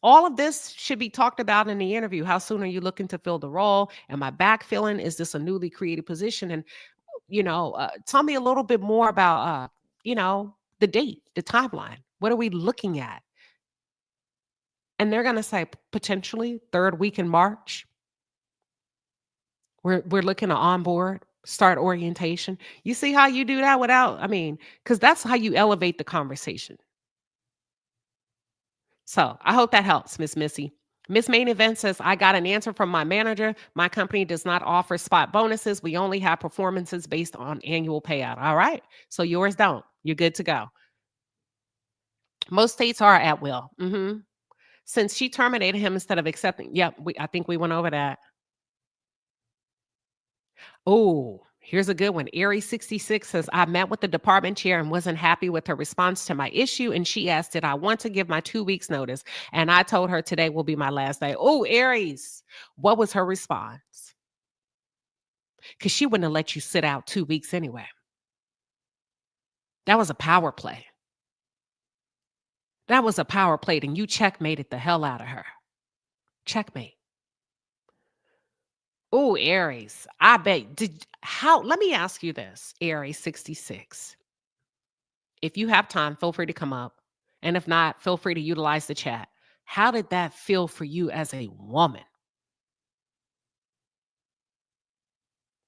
all of this should be talked about in the interview. How soon are you looking to fill the role? Am I backfilling? Is this a newly created position? And, tell me a little bit more about, the date, the timeline. What are we looking at? And they're going to say potentially 3rd week in March. We're looking to onboard, start orientation. You see how you do that because that's how you elevate the conversation. So I hope that helps, Miss Missy. Miss Main Event says, I got an answer from my manager. My company does not offer spot bonuses. We only have performances based on annual payout. All right. So yours don't. You're good to go. Most states are at will. Since she terminated him instead of accepting. Yep. I think we went over that. Oh, here's a good one. Aries66 says, I met with the department chair and wasn't happy with her response to my issue. And she asked, did I want to give my 2 weeks notice? And I told her today will be my last day. Oh, Aries, what was her response? Because she wouldn't have let you sit out 2 weeks anyway. That was a power play. That was a power play, and you checkmated the hell out of her. Checkmate. Oh, Aries, I bet. Let me ask you this, Aries 66. If you have time, feel free to come up. And if not, feel free to utilize the chat. How did that feel for you as a woman?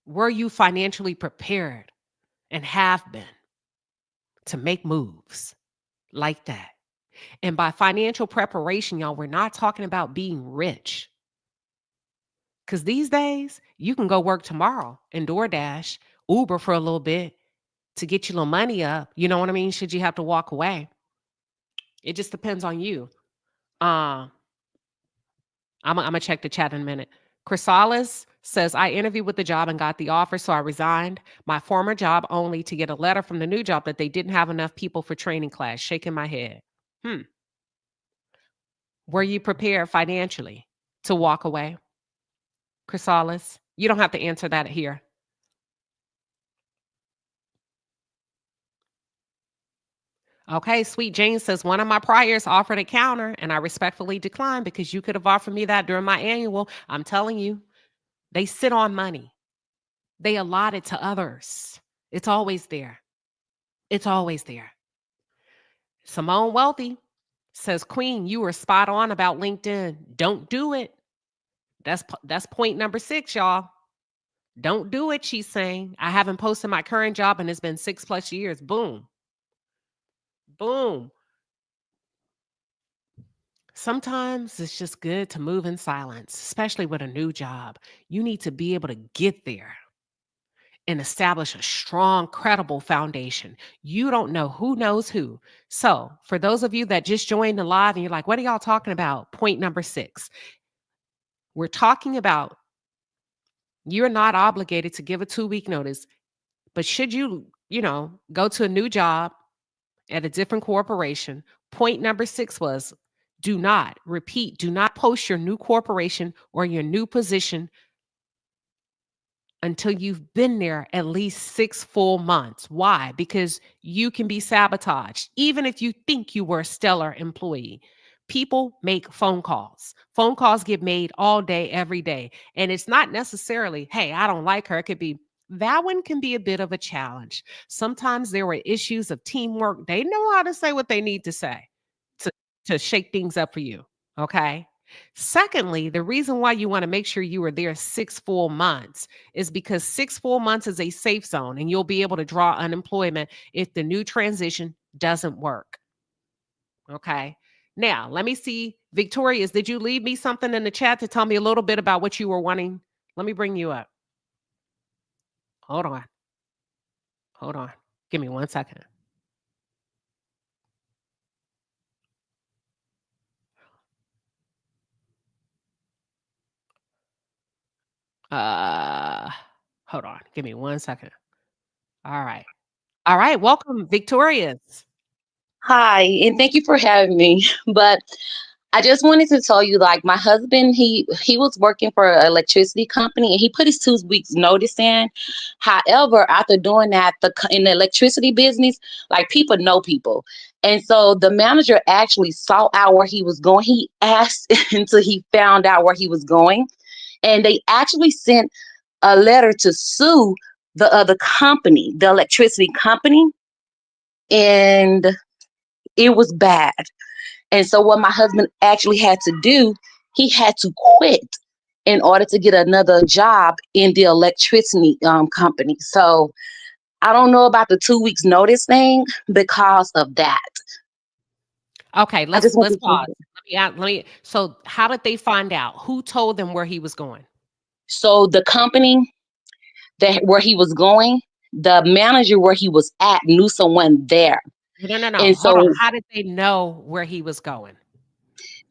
Were you financially prepared and have been to make moves like that? And by financial preparation, y'all, we're not talking about being rich. Because these days, you can go work tomorrow and DoorDash, Uber for a little bit to get your little money up. You know what I mean? Should you have to walk away? It just depends on you. I'm going to check the chat in a minute. Chrysalis says, I interviewed with the job and got the offer, so I resigned my former job only to get a letter from the new job that they didn't have enough people for training class. Shaking my head. Were you prepared financially to walk away? Chrysalis, you don't have to answer that here. Okay, Sweet Jane says, one of my priors offered a counter and I respectfully declined because you could have offered me that during my annual. I'm telling you, they sit on money. They allot it to others. It's always there. It's always there. Simone Wealthy says, Queen, you were spot on about LinkedIn. Don't do it. That's point number 6, y'all. Don't do it, she's saying. I haven't posted my current job and it's been 6+ years. Boom. Boom. Sometimes it's just good to move in silence, especially with a new job. You need to be able to get there and establish a strong, credible foundation. You don't know who knows who. So for those of you that just joined the live and you're like, what are y'all talking about? Point number 6. We're talking about you're not obligated to give a 2-week notice, but should you, go to a new job at a different corporation, point number 6 was do not post your new corporation or your new position until you've been there at least 6 full months. Why? Because you can be sabotaged, even if you think you were a stellar employee. People make phone calls. Phone calls get made all day, every day. And it's not necessarily, hey, I don't like her. It could be, that one can be a bit of a challenge. Sometimes there were issues of teamwork. They know how to say what they need to say to, to shake things up for you. Okay. Secondly, the reason why you want to make sure you are there 6 full months is because 6 full months is a safe zone and you'll be able to draw unemployment if the new transition doesn't work. Okay. Now, let me see. Victorious, did you leave me something in the chat to tell me a little bit about what you were wanting? Let me bring you up. Hold on. Hold on. Give me 1 second. Uh, Hold on. Give me 1 second. All right. All right. Welcome, Victorious. Hi, and thank you for having me. But I just wanted to tell you, like my husband, he was working for an electricity company, and he put his 2 weeks notice in. However, after doing that, in the electricity business, like people know people, and so the manager actually sought out where he was going. He asked until he found out where he was going, and they actually sent a letter to sue the other company, the electricity company, and it was bad. And so what my husband actually had to do, he had to quit in order to get another job in the electricity company. So I don't know about the 2 weeks notice thing because of that. Okay, I let's just want let's to say pause. that. Let me. So, how did they find out? Who told them where he was going? So the company that where he was going, the manager where he was at knew someone there. No, no, no. And Hold on. so How did they know where he was going?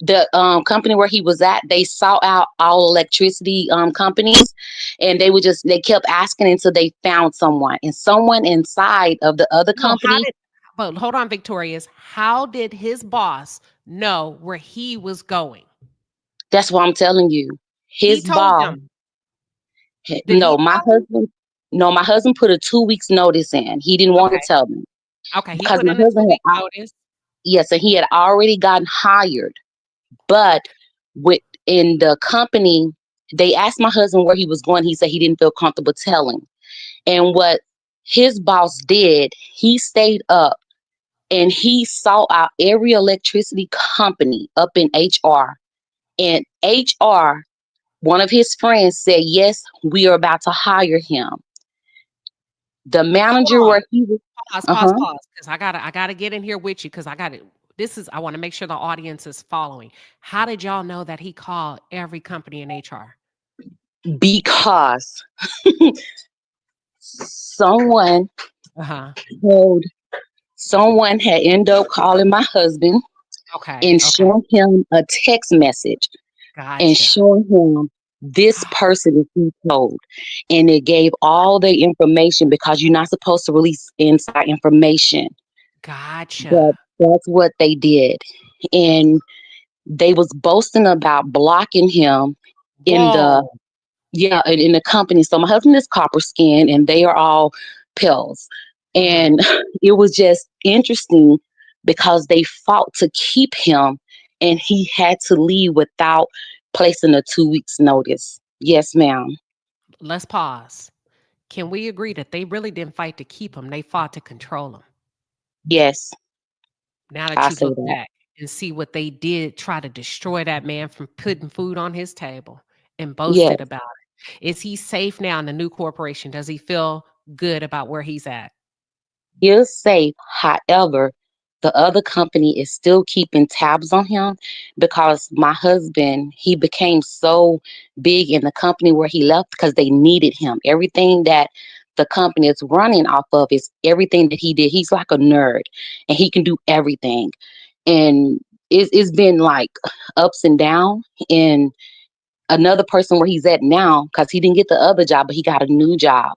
the company where he was at, they sought out all electricity companies, and they kept asking until they found someone, and someone inside of the other No, how company. did? But hold on, Victorious. How did his boss know where he was going? That's what I'm telling you. He His told boss. them. Did he No, my tell them? husband. No, my husband put a 2 weeks notice in. He didn't want to Okay. tell them Okay. He because put my in a husband 2 week had. notice. Yes, and he had already gotten hired, but in the company, they asked my husband where he was going. He said he didn't feel comfortable telling. And what his boss did, he stayed up and he sought out every electricity company up in HR. And HR, one of his friends said, yes, we are about to hire him. The Hold manager on. where he was, Pause. uh-huh, Because I gotta get in here with you. Because I got it. I want to make sure the audience is following. How did y'all know that he called every company in HR? because someone Uh huh. told, someone had ended up calling my husband Okay. and Okay. showing him a text message and Gotcha. showing him this person is who told. And it gave all the information because you're not supposed to release inside information. But Gotcha. that's what they did. And they was boasting about blocking him in the Whoa. yeah, in the company. So my husband is copper skin and they are all pills. Hmm. And it was just interesting because they fought to keep him and he had to leave without placing a 2 weeks notice. Yes, ma'am. Let's pause. Can we agree that they really didn't fight to keep him? They fought to control him. Yes, Now that I you say look that. back and see what they did, try to destroy that man from putting food on his table and Yes. boasted about it. Is he safe now in the new corporation? Does he feel good about where he's at? He'll safe. However, the other company is still keeping tabs on him because my husband, he became so big in the company where he left because they needed him. Everything that the company is running off of is everything that he did. He's like a nerd and he can do everything. And it's been like ups and down. And another person where he's at now, because he didn't get the other job, but he got a new job.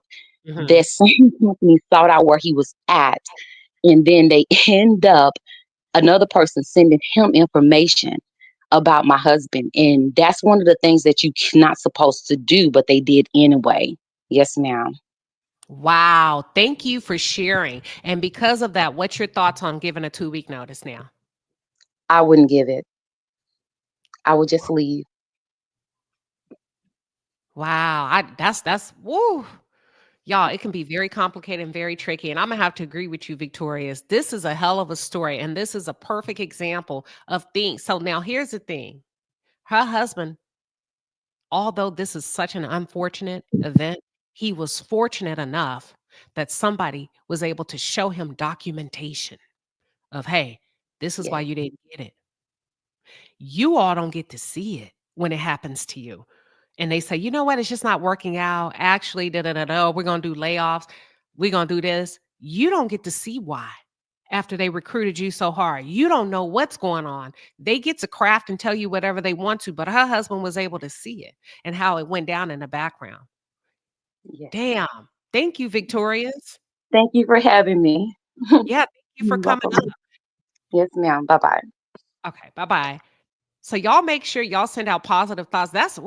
Mhm. That same company sought out where he was at, and then they end up another person sending him information about my husband, and that's one of the things that you're not supposed to do, but they did anyway. Yes, ma'am. Wow. Thank you for sharing. And because of that, what's your thoughts on giving a 2 week notice now? I wouldn't give it. I would just leave. Wow. That's woo. Y'all, it can be very complicated and very tricky. And I'm going to have to agree with you, Victorious. This is a hell of a story. And this is a perfect example of things. So now here's the thing. Her husband, although this is such an unfortunate event, he was fortunate enough that somebody was able to show him documentation of, hey, this is why Yes. you didn't get it. You all don't get to see it when it happens to you. And they say, you know what, it's just not working out. Actually, we're going to do layoffs. We're going to do this. You don't get to see why after they recruited you so hard. You don't know what's going on. They get to craft and tell you whatever they want to, but her husband was able to see it and how it went down in the background. Yes. Damn. Thank you, Victorious. Thank you for having me. Yeah, thank you for You're coming welcome. up. Yes, ma'am. Bye-bye. Okay, bye-bye. So y'all make sure y'all send out positive thoughts. That's a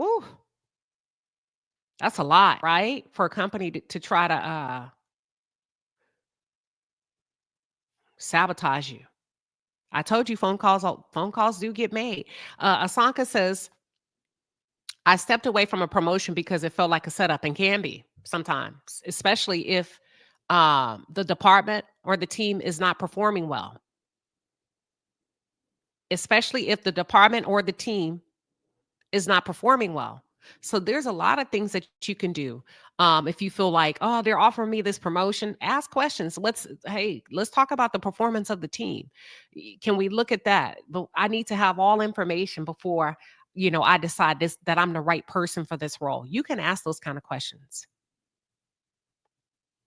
lot, right? For a company to try to sabotage you. I told you phone calls do get made. Asanka says, I stepped away from a promotion because it felt like a setup and can be sometimes, especially if the department or the team is not performing well. Especially if the department or the team is not performing well. So there's a lot of things that you can do. If you feel like, oh, they're offering me this promotion, ask questions. Let's talk about the performance of the team. Can we look at that? But I need to have all information before, I decide that I'm the right person for this role. You can ask those kind of questions.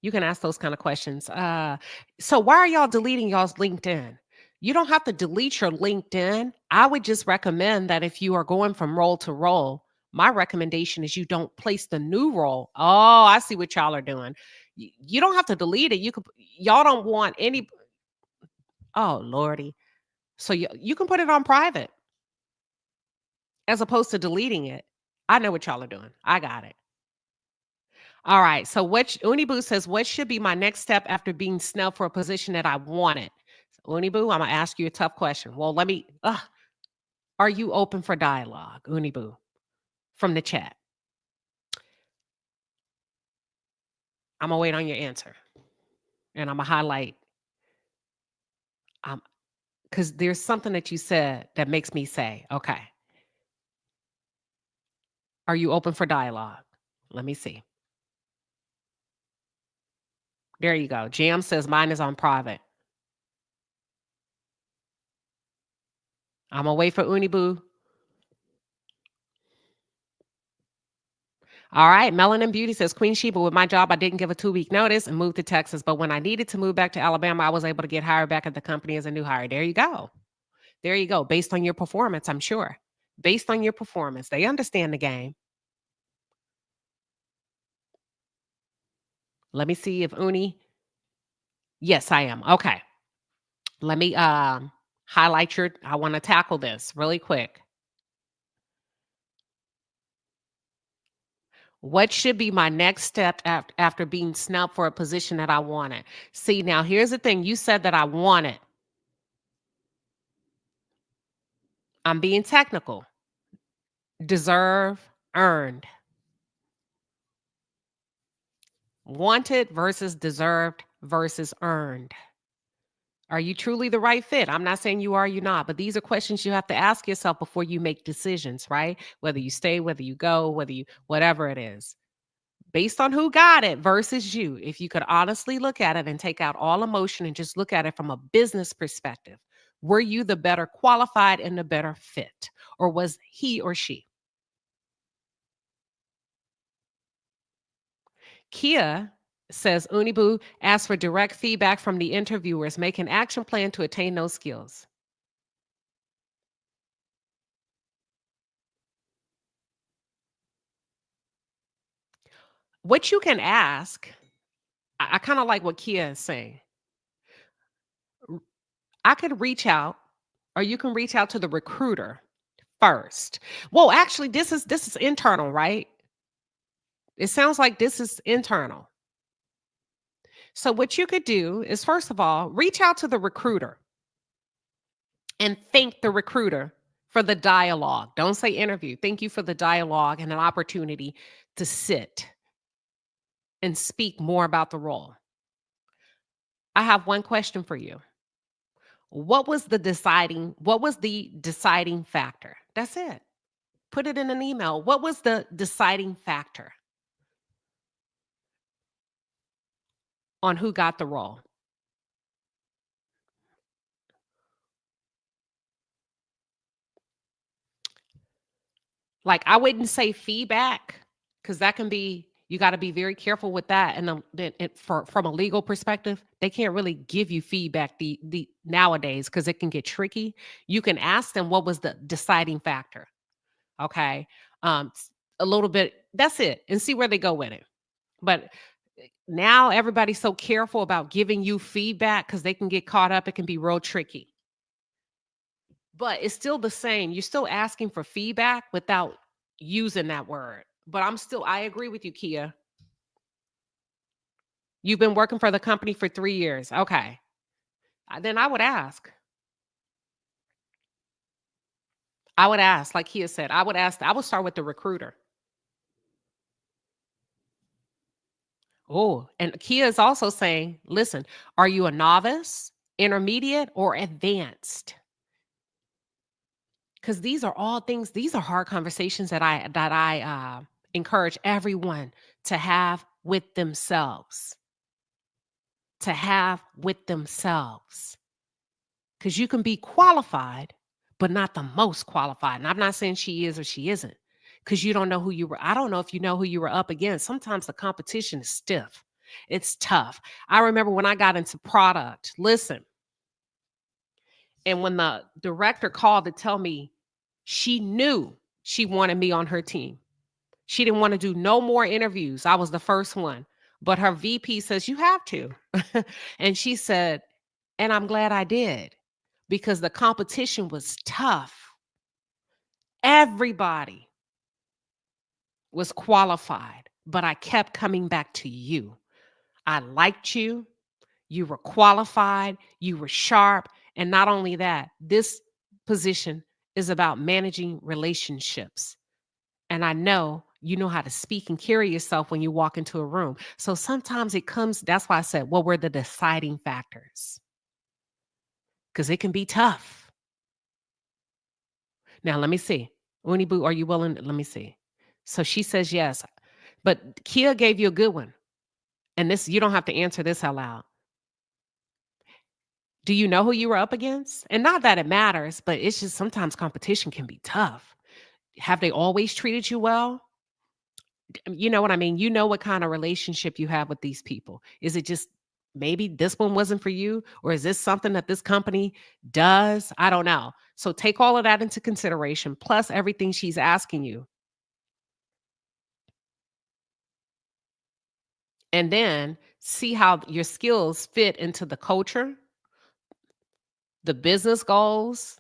You can ask those kind of questions. So why are y'all deleting y'all's LinkedIn? You don't have to delete your LinkedIn. I would just recommend that if you are going from role to role, my recommendation is you don't place the new role. Oh, I see what y'all are doing. You don't have to delete it. Y'all don't want any. Oh, Lordy. So you can put it on private as opposed to deleting it. I know what y'all are doing. I got it. All right. So Unibu says, what should be my next step after being snubbed for a position that I wanted? So, Unibu, I'm gonna ask you a tough question. Well, are you open for dialogue, Unibu, from the chat? I'm gonna wait on your answer. And I'm gonna highlight because there's something that you said that makes me say, okay. Are you open for dialogue? Let me see. There you go. Jam says mine is on private. I'm gonna wait for Unibu. All right. Melanin Beauty says, Queen Sheba, with my job, I didn't give a 2-week notice and moved to Texas. But when I needed to move back to Alabama, I was able to get hired back at the company as a new hire. There you go. There you go. Based on your performance, I'm sure. Based on your performance. They understand the game. Let me see if Uni. Yes, I am. Okay. Let me highlight I want to tackle this really quick. What should be my next step after being snubbed for a position that I wanted? See, now here's the thing. You said that I wanted. I'm being technical. Deserve, earned. Wanted versus deserved versus earned. Are you truly the right fit? I'm not saying you are, you're not, but these are questions you have to ask yourself before you make decisions, right? Whether you stay, whether you go, whatever it is. Based on who got it versus you, if you could honestly look at it and take out all emotion and just look at it from a business perspective, were you the better qualified and the better fit? Or was he or she? Kia says, Unibu asks for direct feedback from the interviewers. Make an action plan to attain those skills. What you can ask, I kind of like what Kia is saying. I could reach out, or you can reach out to the recruiter first. Well, actually, this is internal, right? It sounds like this is internal. So what you could do is, first of all, reach out to the recruiter and thank the recruiter for the dialogue. Don't say interview. Thank you for the dialogue and an opportunity to sit and speak more about the role. I have one question for you. What was the deciding factor? That's it. Put it in an email. What was the deciding factor on who got the role? Like, I wouldn't say feedback, because that can be, you got to be very careful with that. And from a legal perspective, they can't really give you feedback the nowadays, because it can get tricky. You can ask them what was the deciding factor. Okay. A little bit, that's it, and see where they go with it. But now everybody's so careful about giving you feedback because they can get caught up. It can be real tricky. But it's still the same. You're still asking for feedback without using that word. But I agree with you, Kia. You've been working for the company for 3 years. Okay. Then I would ask. Like Kia said, I would start with the recruiter. Oh, and Kia is also saying, listen, are you a novice, intermediate, or advanced? Because these are all things, these are hard conversations that I encourage everyone to have with themselves. Because you can be qualified, but not the most qualified. And I'm not saying she is or she isn't, because you don't know I don't know if you know who you were up against. Sometimes the competition is stiff. It's tough. I remember when I got into product, listen, and when the director called to tell me she knew she wanted me on her team. She didn't want to do no more interviews. I was the first one. But her VP says, you have to. And she said, and I'm glad I did, because the competition was tough. Everybody was qualified, but I kept coming back to you. I liked you. You were qualified. You were sharp. And not only that, this position is about managing relationships. And I know you know how to speak and carry yourself when you walk into a room. So sometimes that's why I said, what were the deciding factors? Because it can be tough. Now, let me see. Uniboo, are you willing? Let me see. So she says yes. But Kia gave you a good one. And this, you don't have to answer this out loud. Do you know who you were up against? And not that it matters, but it's just sometimes competition can be tough. Have they always treated you well? You know what I mean? You know what kind of relationship you have with these people. Is it just maybe this one wasn't for you? Or is this something that this company does? I don't know. So take all of that into consideration, plus everything she's asking you. And then see how your skills fit into the culture, the business goals,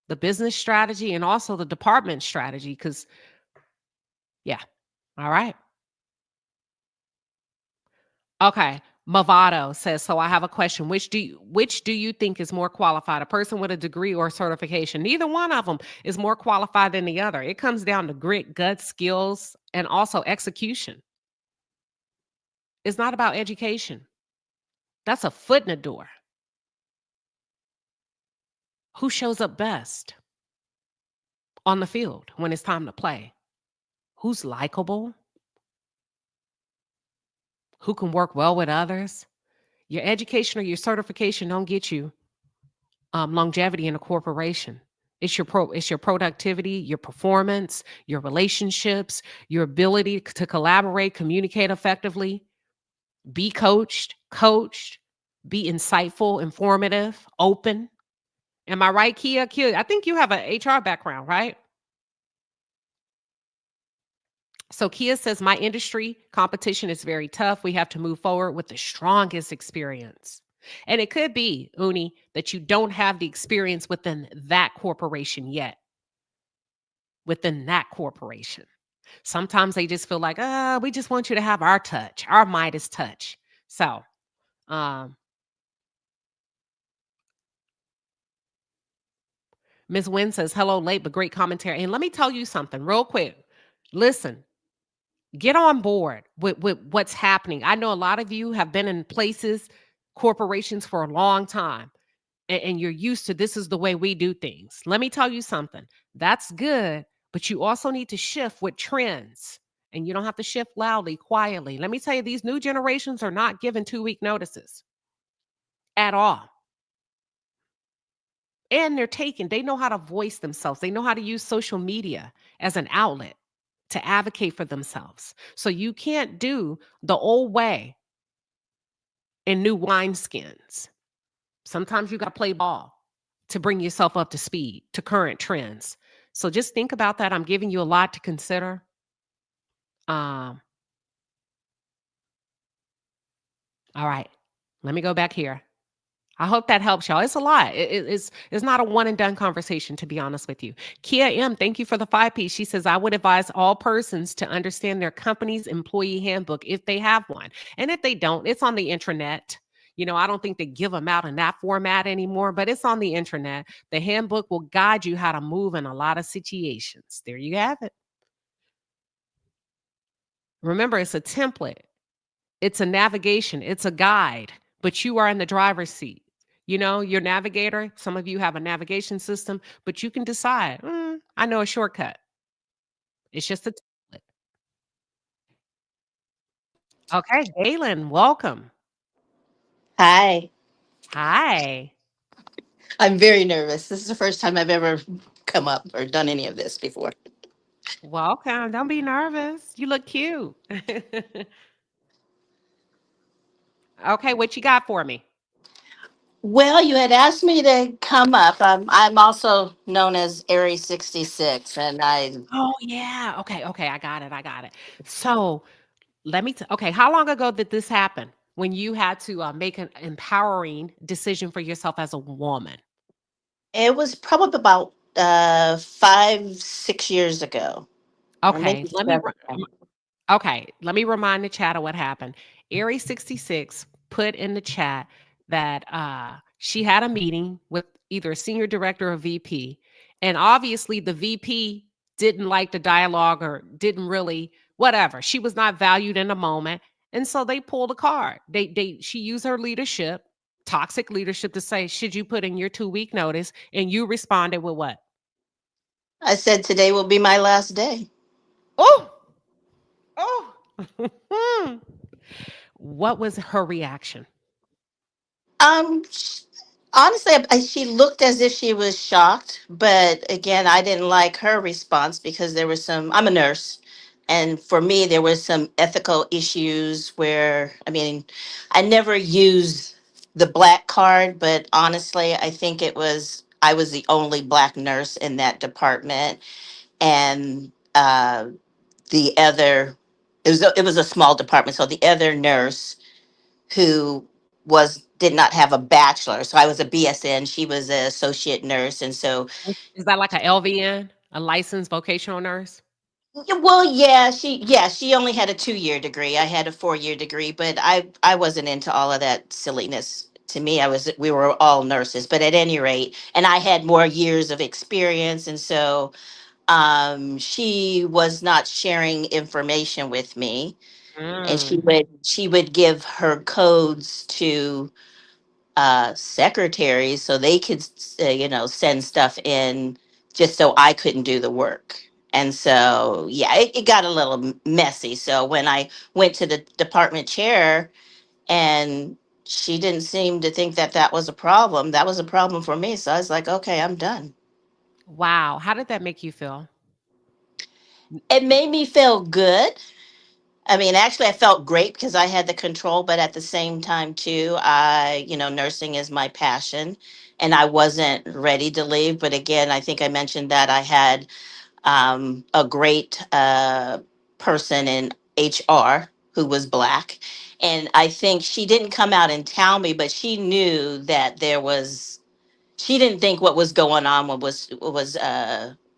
the business strategy, and also the department strategy. Because, yeah. All right. Okay. Movado says, so I have a question. Which do you think is more qualified? A person with a degree or certification? Neither one of them is more qualified than the other. It comes down to grit, gut, skills, and also execution. It's not about education. That's a foot in the door. Who shows up best on the field when it's time to play? Who's likable? Who can work well with others? Your education or your certification don't get you longevity in a corporation. It's your productivity, your performance, your relationships, your ability to collaborate, communicate effectively, be coached, be insightful, informative, open. Am I right, Kia? I think you have an HR background, right? So Kia says, my industry competition is very tough. We have to move forward with the strongest experience. And it could be, Uni, that you don't have the experience within that corporation yet. Within that corporation. Sometimes they just feel like, we just want you to have our touch, our Midas touch. So, Ms. Wynn says, hello, late, but great commentary. And let me tell you something real quick. Listen, Get on board with what's happening. I know a lot of you have been in places, corporations for a long time, and you're used to this is the way we do things. Let me tell you something. That's good, but you also need to shift with trends. And you don't have to shift loudly, quietly. Let me tell you, these new generations are not given 2-week notices at all. And they know how to voice themselves. They know how to use social media as an outlet to advocate for themselves. So you can't do the old way in new wineskins. Sometimes you got to play ball to bring yourself up to speed to current trends. So just think about that. I'm giving you a lot to consider. Um, all right, let me go back here. I hope that helps y'all. It's a lot. It's not a one and done conversation, to be honest with you. Kia M, thank you for the 5-piece. She says, I would advise all persons to understand their company's employee handbook if they have one. And if they don't, it's on the intranet. I don't think they give them out in that format anymore, but it's on the intranet. The handbook will guide you how to move in a lot of situations. There you have it. Remember, it's a template. It's a navigation. It's a guide, but you are in the driver's seat. Your navigator, some of you have a navigation system, but you can decide, I know a shortcut. It's just a template. Okay, Galen, welcome. Hi. Hi. I'm very nervous. This is the first time I've ever come up or done any of this before. Welcome. Don't be nervous. You look cute. Okay, what you got for me? Well, you had asked me to come up. I'm also known as Aries 66, and Oh, yeah. Okay, I got it. So okay, how long ago did this happen when you had to make an empowering decision for yourself as a woman? it was probably about 5, 6 years ago, or Okay, maybe 7. let me remind the chat of what happened. Aries 66 put in the chat that she had a meeting with either a senior director or VP, and obviously the VP didn't like the dialogue or didn't really whatever. She was not valued in the moment, and so they pulled a card. She used her leadership, toxic leadership, to say, "Should you put in your 2-week notice?" And you responded with what? I said today will be my last day. Oh, oh. What was her reaction? Sh- Honestly, she looked as if she was shocked, but again, I didn't like her response because there was some. I'm a nurse, and for me, there was some ethical issues where, I mean, I never used the black card, but honestly, I think I was the only black nurse in that department, and the other, it was a small department, so the other nurse who did not have a bachelor. So I was a BSN. She was an associate nurse, and so Is that like a LVN, a licensed vocational nurse? yeah, well, she only had a 2 year degree. I had a 4 year degree, but I wasn't into all of that silliness. To me, we were all nurses, but at any rate, and I had more years of experience, and so she was not sharing information with me, and Mm. she would give her codes to secretaries so they could send stuff in just so I couldn't do the work. And so yeah, it got a little messy. So when I went to the department chair, and she didn't seem to think that that was a problem, that was a problem for me. So I was like, okay, I'm done. Wow. How did that make you feel? It made me feel good. I mean, actually, I felt great because I had the control, but at the same time, too, nursing is my passion, and I wasn't ready to leave. But again, I think I mentioned that I had a great person in HR who was black, and I think she didn't come out and tell me, but she knew that she didn't think what was going on was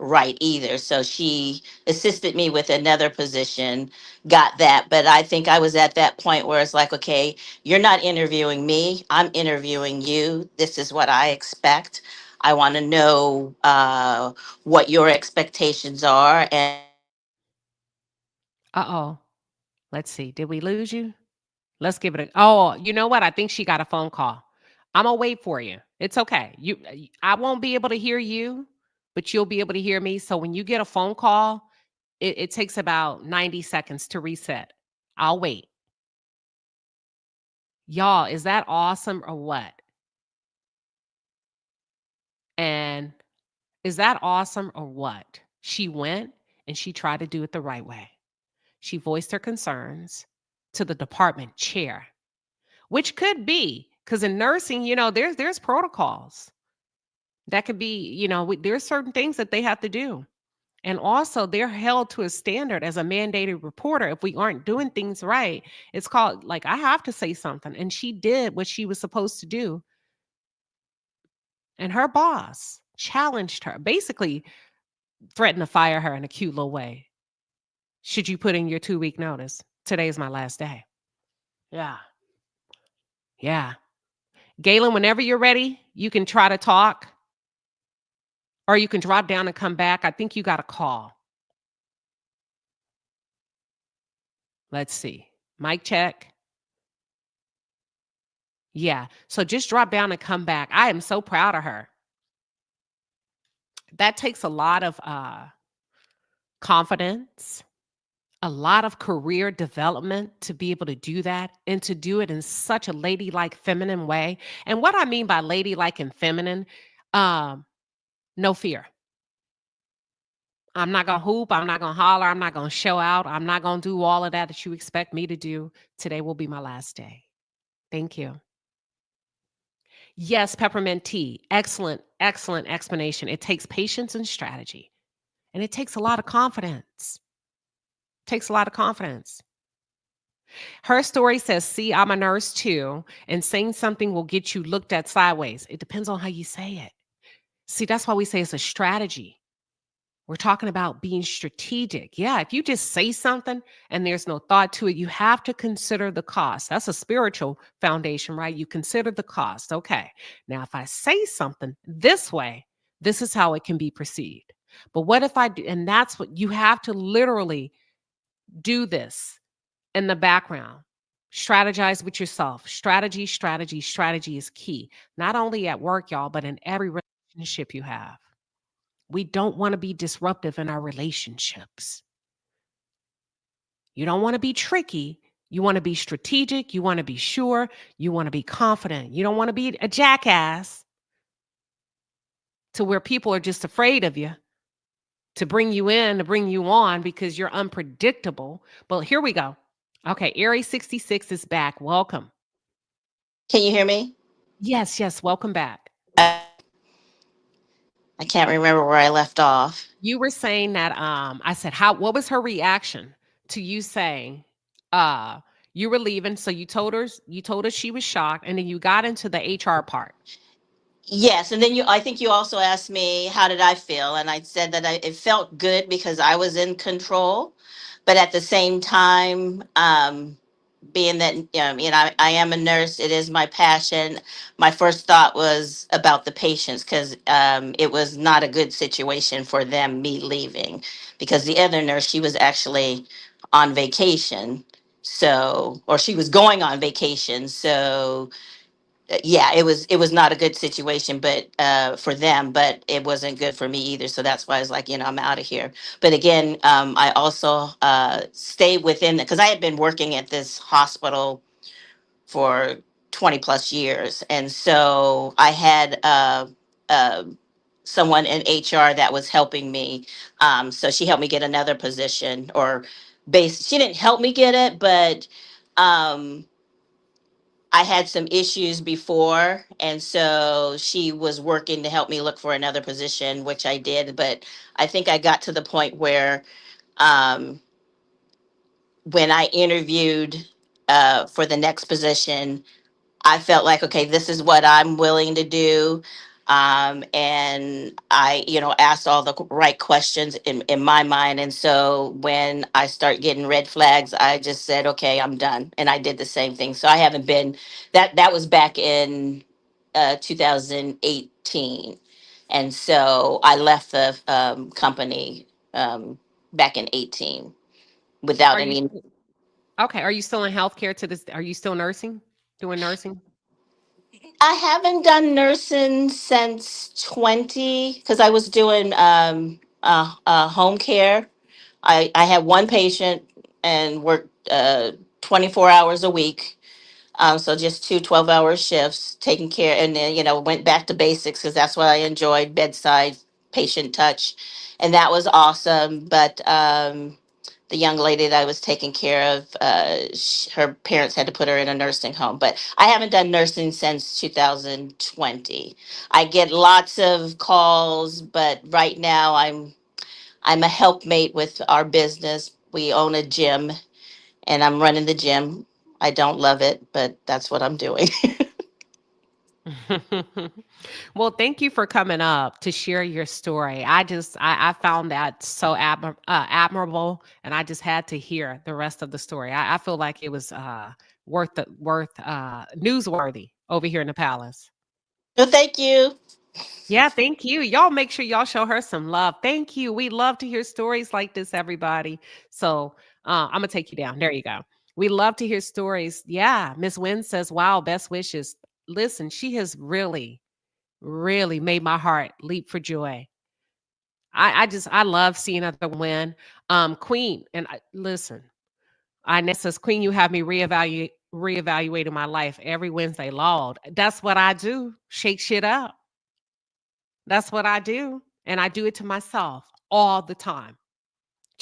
right either. So she assisted me with another position, got that. But I think I was at that point where it's like, okay, you're not interviewing me. I'm interviewing you. This is what I expect. I want to know what your expectations are. And Uh-oh. Let's see. Did we lose you? Let's give it a. Oh, you know what? I think she got a phone call. I'm gonna wait for you. It's okay. I won't be able to hear you, but you'll be able to hear me. So when you get a phone call, it takes about 90 seconds to reset. I'll wait. Y'all, is that awesome or what? And is that awesome or what? She went and she tried to do it the right way. She voiced her concerns to the department chair, which could be because in nursing, there's protocols that could be, there's certain things that they have to do. And also, they're held to a standard as a mandated reporter. If we aren't doing things right, it's called like I have to say something. And she did what she was supposed to do. And her boss challenged her, basically threatened to fire her in a cute little way. Should you put in your 2-week notice? Today's my last day. Yeah. Yeah. Galen, whenever you're ready, you can try to talk or you can drop down and come back. I think you got a call. Let's see. Mic check. Yeah. So just drop down and come back. I am so proud of her. That takes a lot of confidence, a lot of career development to be able to do that and to do it in such a ladylike, feminine way. And what I mean by ladylike and feminine, no fear. I'm not going to hoop. I'm not going to holler. I'm not going to show out. I'm not going to do all of that you expect me to do. Today will be my last day. Thank you. Yes, peppermint tea. Excellent, excellent explanation. It takes patience and strategy. And it takes a lot of confidence. Takes a lot of confidence. Her story says, see, I'm a nurse too. And saying something will get you looked at sideways. It depends on how you say it. See, that's why we say it's a strategy. We're talking about being strategic. Yeah, if you just say something and there's no thought to it, you have to consider the cost. That's a spiritual foundation, right? You consider the cost. Okay. Now, if I say something this way, this is how it can be perceived. But what if I do? And that's what you have to literally do this in the background. Strategize with yourself. Strategy, strategy, strategy is key. Not only at work, y'all, but in every relationship you have. We don't want to be disruptive in our relationships. You don't want to be tricky. You want to be strategic. You want to be sure. You want to be confident. You don't want to be a jackass to where people are just afraid of you to bring you in, to bring you on because you're unpredictable. But here we go. Okay, Aries 66 is back. Welcome. Can you hear me? Yes, yes, welcome back. I can't remember where I left off. You were saying that I said what was her reaction to you saying you were leaving, so you told her she was shocked, and then you got into the HR part. Yes, and then I think you also asked me how did I feel, and I said that it felt good because I was in control, but at the same time, being that I am a nurse, it is my passion. My first thought was about the patients because it was not a good situation for them me leaving because the other nurse, she was actually on vacation, or she was going on vacation, so yeah, it was not a good situation, but for them, but it wasn't good for me either. So that's why I was like, I'm out of here. But again, I also stayed within because I had been working at this hospital for 20 plus years, and so I had uh, someone in HR that was helping me. So she helped me get another position, or she didn't help me get it, but. I had some issues before, and so she was working to help me look for another position, which I did. But I think I got to the point where, um, when I interviewed for the next position, I felt like, okay, this is what I'm willing to do. And I, asked all the right questions in my mind. And so when I start getting red flags, I just said, okay, I'm done. And I did the same thing. So I haven't been, that was back in 2018. And so I left the company back in 18 without Are you any. Okay. Are you still in healthcare to this? Are you still nursing? Doing nursing? I haven't done nursing since 20 because I was doing home care. I had one patient and worked 24 hours a week. So just 2 12-hour shifts, taking care, and then went back to basics because that's what I enjoyed: bedside patient touch, and that was awesome. But the young lady that I was taking care of, her parents had to put her in a nursing home. But I haven't done nursing since 2020. I get lots of calls, but right now I'm a helpmate with our business. We own a gym, and I'm running the gym. I don't love it, but that's what I'm doing. Well, thank you for coming up to share your story. I found that so admirable, and I just had to hear the rest of the story. I feel like it was worth newsworthy over here in the palace. So thank you. Yeah, thank you. Y'all make sure y'all show her some love. Thank you. We love to hear stories like this, everybody. So I'm gonna take you down. There you go. We love to hear stories. Yeah, Miss Wynn says, "Wow, best wishes." Listen, she has really made my heart leap for joy. I love seeing other win. Queen, and listen, Inez says, "Queen, you have me reevaluating my life every Wednesday, Lord." That's what I do. Shake shit up. That's what I do. And I do it to myself all the time.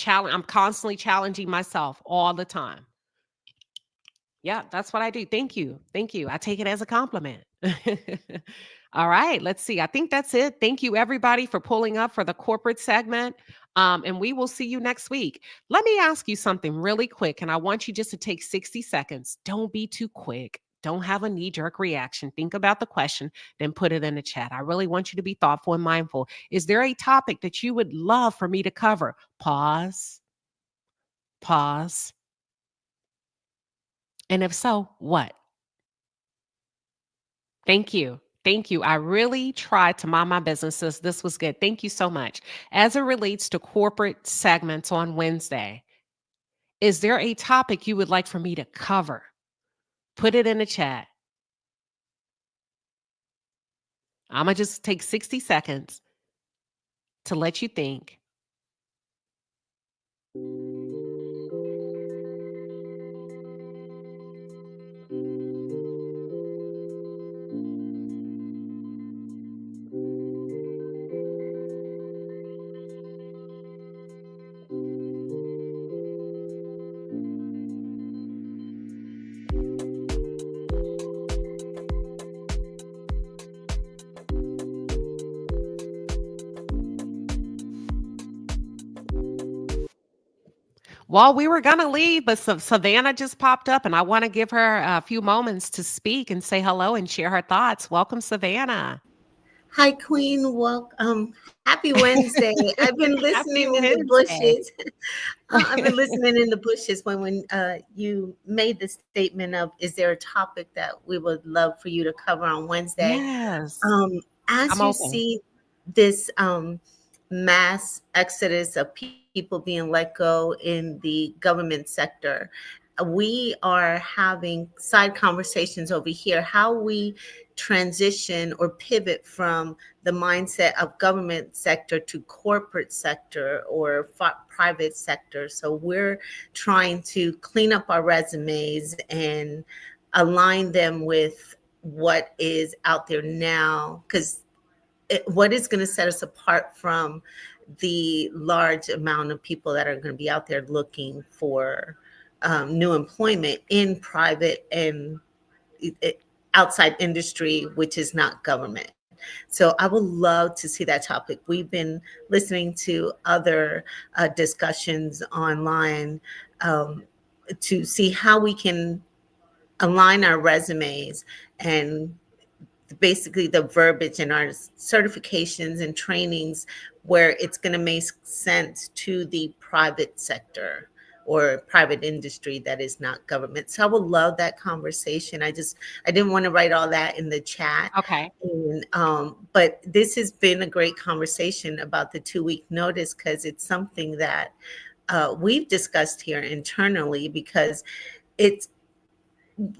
I'm constantly challenging myself all the time. Yeah, that's what I do. Thank you. Thank you. I take it as a compliment. All right, let's see. I think that's it. Thank you, everybody, for pulling up for the corporate segment. And we will see you next week. Let me ask you something really quick, and I want you just to take 60 seconds. Don't be too quick. Don't have a knee jerk reaction. Think about the question, then put it in the chat. I really want you to be thoughtful and mindful. Is there a topic that you would love for me to cover? Pause, pause. And if so, what? Thank you. Thank you. I really tried to mind my businesses. This was good. Thank you so much. As it relates to corporate segments on Wednesday, is there a topic you would like for me to cover? Put it in the chat. I'm going to just take 60 seconds to let you think. Well, we were going to leave, but Savannah just popped up, and I want to give her a few moments to speak and say hello and share her thoughts. Welcome, Savannah. Hi, Queen. Happy Wednesday. I've been Happy listening in the Wednesday. bushes. I've been listening in the bushes when you made the statement of, is there a topic that we would love for you to cover on Wednesday? Yes. As I'm you open. see this mass exodus of people being let go in the government sector, we are having side conversations over here, how we transition or pivot from the mindset of government sector to corporate sector or private sector. So we're trying to clean up our resumes and align them with what is out there now, because what is going to set us apart from the large amount of people that are going to be out there looking for new employment in private and outside industry, which is not government. So I would love to see that topic. We've been listening to other discussions online to see how we can align our resumes and basically the verbiage in our certifications and trainings where it's going to make sense to the private sector or private industry that is not government. So I would love that conversation. I didn't want to write all that in the chat. Okay. And, but this has been a great conversation about the 2-week notice, because it's something that we've discussed here internally, because it's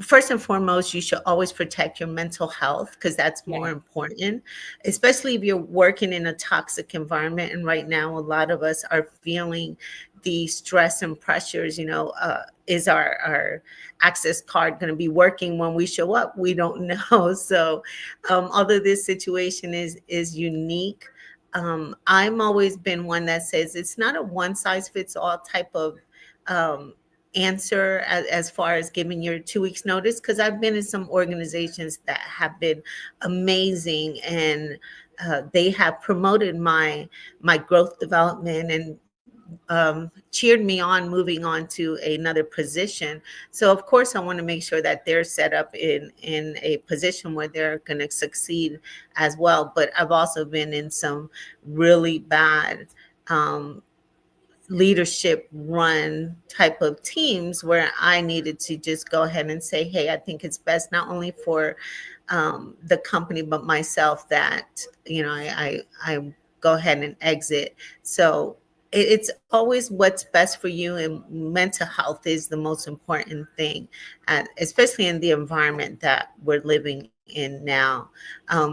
first and foremost, you should always protect your mental health, because that's more Yeah. important, especially if you're working in a toxic environment. And right now, a lot of us are feeling the stress and pressures. Is our access card going to be working when we show up? We don't know. So, although this situation is unique, I'm always been one that says it's not a one size fits all type of um, answer as far as giving your 2 weeks notice, because I've been in some organizations that have been amazing, and they have promoted my growth development, and cheered me on moving on to another position. So of course I want to make sure that they're set up in a position where they're going to succeed as well. But I've also been in some really bad um, leadership run type of teams where I needed to just go ahead and say, hey, I think it's best not only for the company but myself that I go ahead and exit. So it's always what's best for you, and mental health is the most important thing, especially in the environment that we're living in now.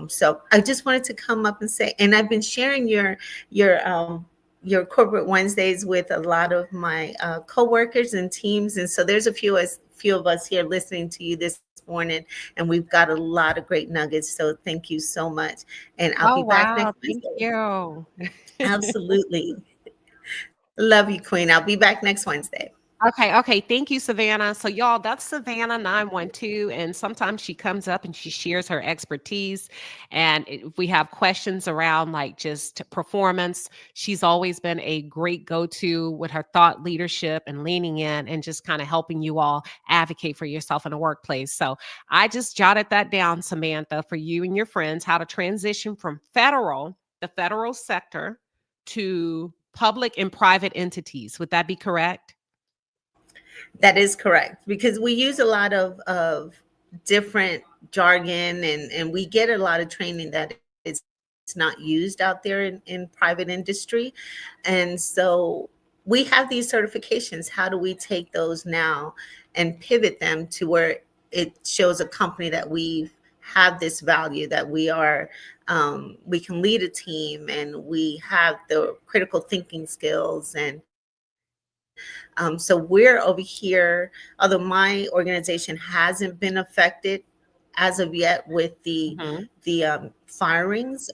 So I just wanted to come up and say, and I've been sharing your corporate Wednesdays with a lot of my coworkers and teams, and so there's a few of us here listening to you this morning, and we've got a lot of great nuggets. So thank you so much, and I'll Oh, be back wow. next Thank Wednesday. you. Absolutely, love you, Queen. I'll be back next Wednesday. Okay. Thank you, Savannah. So, y'all, that's Savannah 912. And sometimes she comes up and she shares her expertise. And if we have questions around like just performance, she's always been a great go to with her thought leadership and leaning in and just kind of helping you all advocate for yourself in the workplace. So, I just jotted that down, Samantha, for you and your friends, how to transition from the federal sector, to public and private entities. Would that be correct? That is correct, because we use a lot of different jargon, and we get a lot of training that is not used out there in private industry. And so we have these certifications. How do we take those now and pivot them to where it shows a company that we have this value, that we can lead a team, and we have the critical thinking skills. And so we're over here, although my organization hasn't been affected as of yet with Mhm. the firings.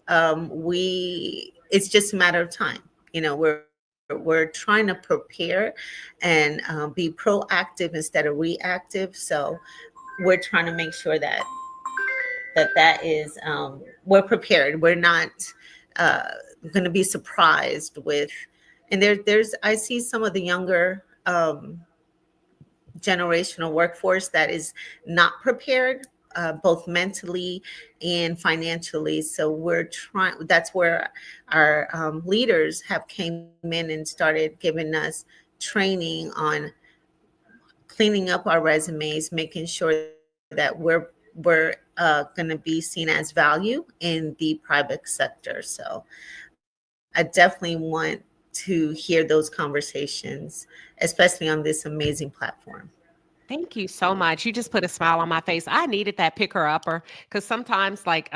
It's just a matter of time. We're trying to prepare and be proactive instead of reactive. So we're trying to make sure that is we're prepared. We're not uh, going to be surprised with. And there's I see some of the younger generational workforce that is not prepared, both mentally and financially. So we're trying. That's where our leaders have came in and started giving us training on cleaning up our resumes, making sure that we're going to be seen as value in the private sector. So I definitely want to hear those conversations, especially on this amazing platform. Thank you so much. You just put a smile on my face. I needed that picker upper, because sometimes like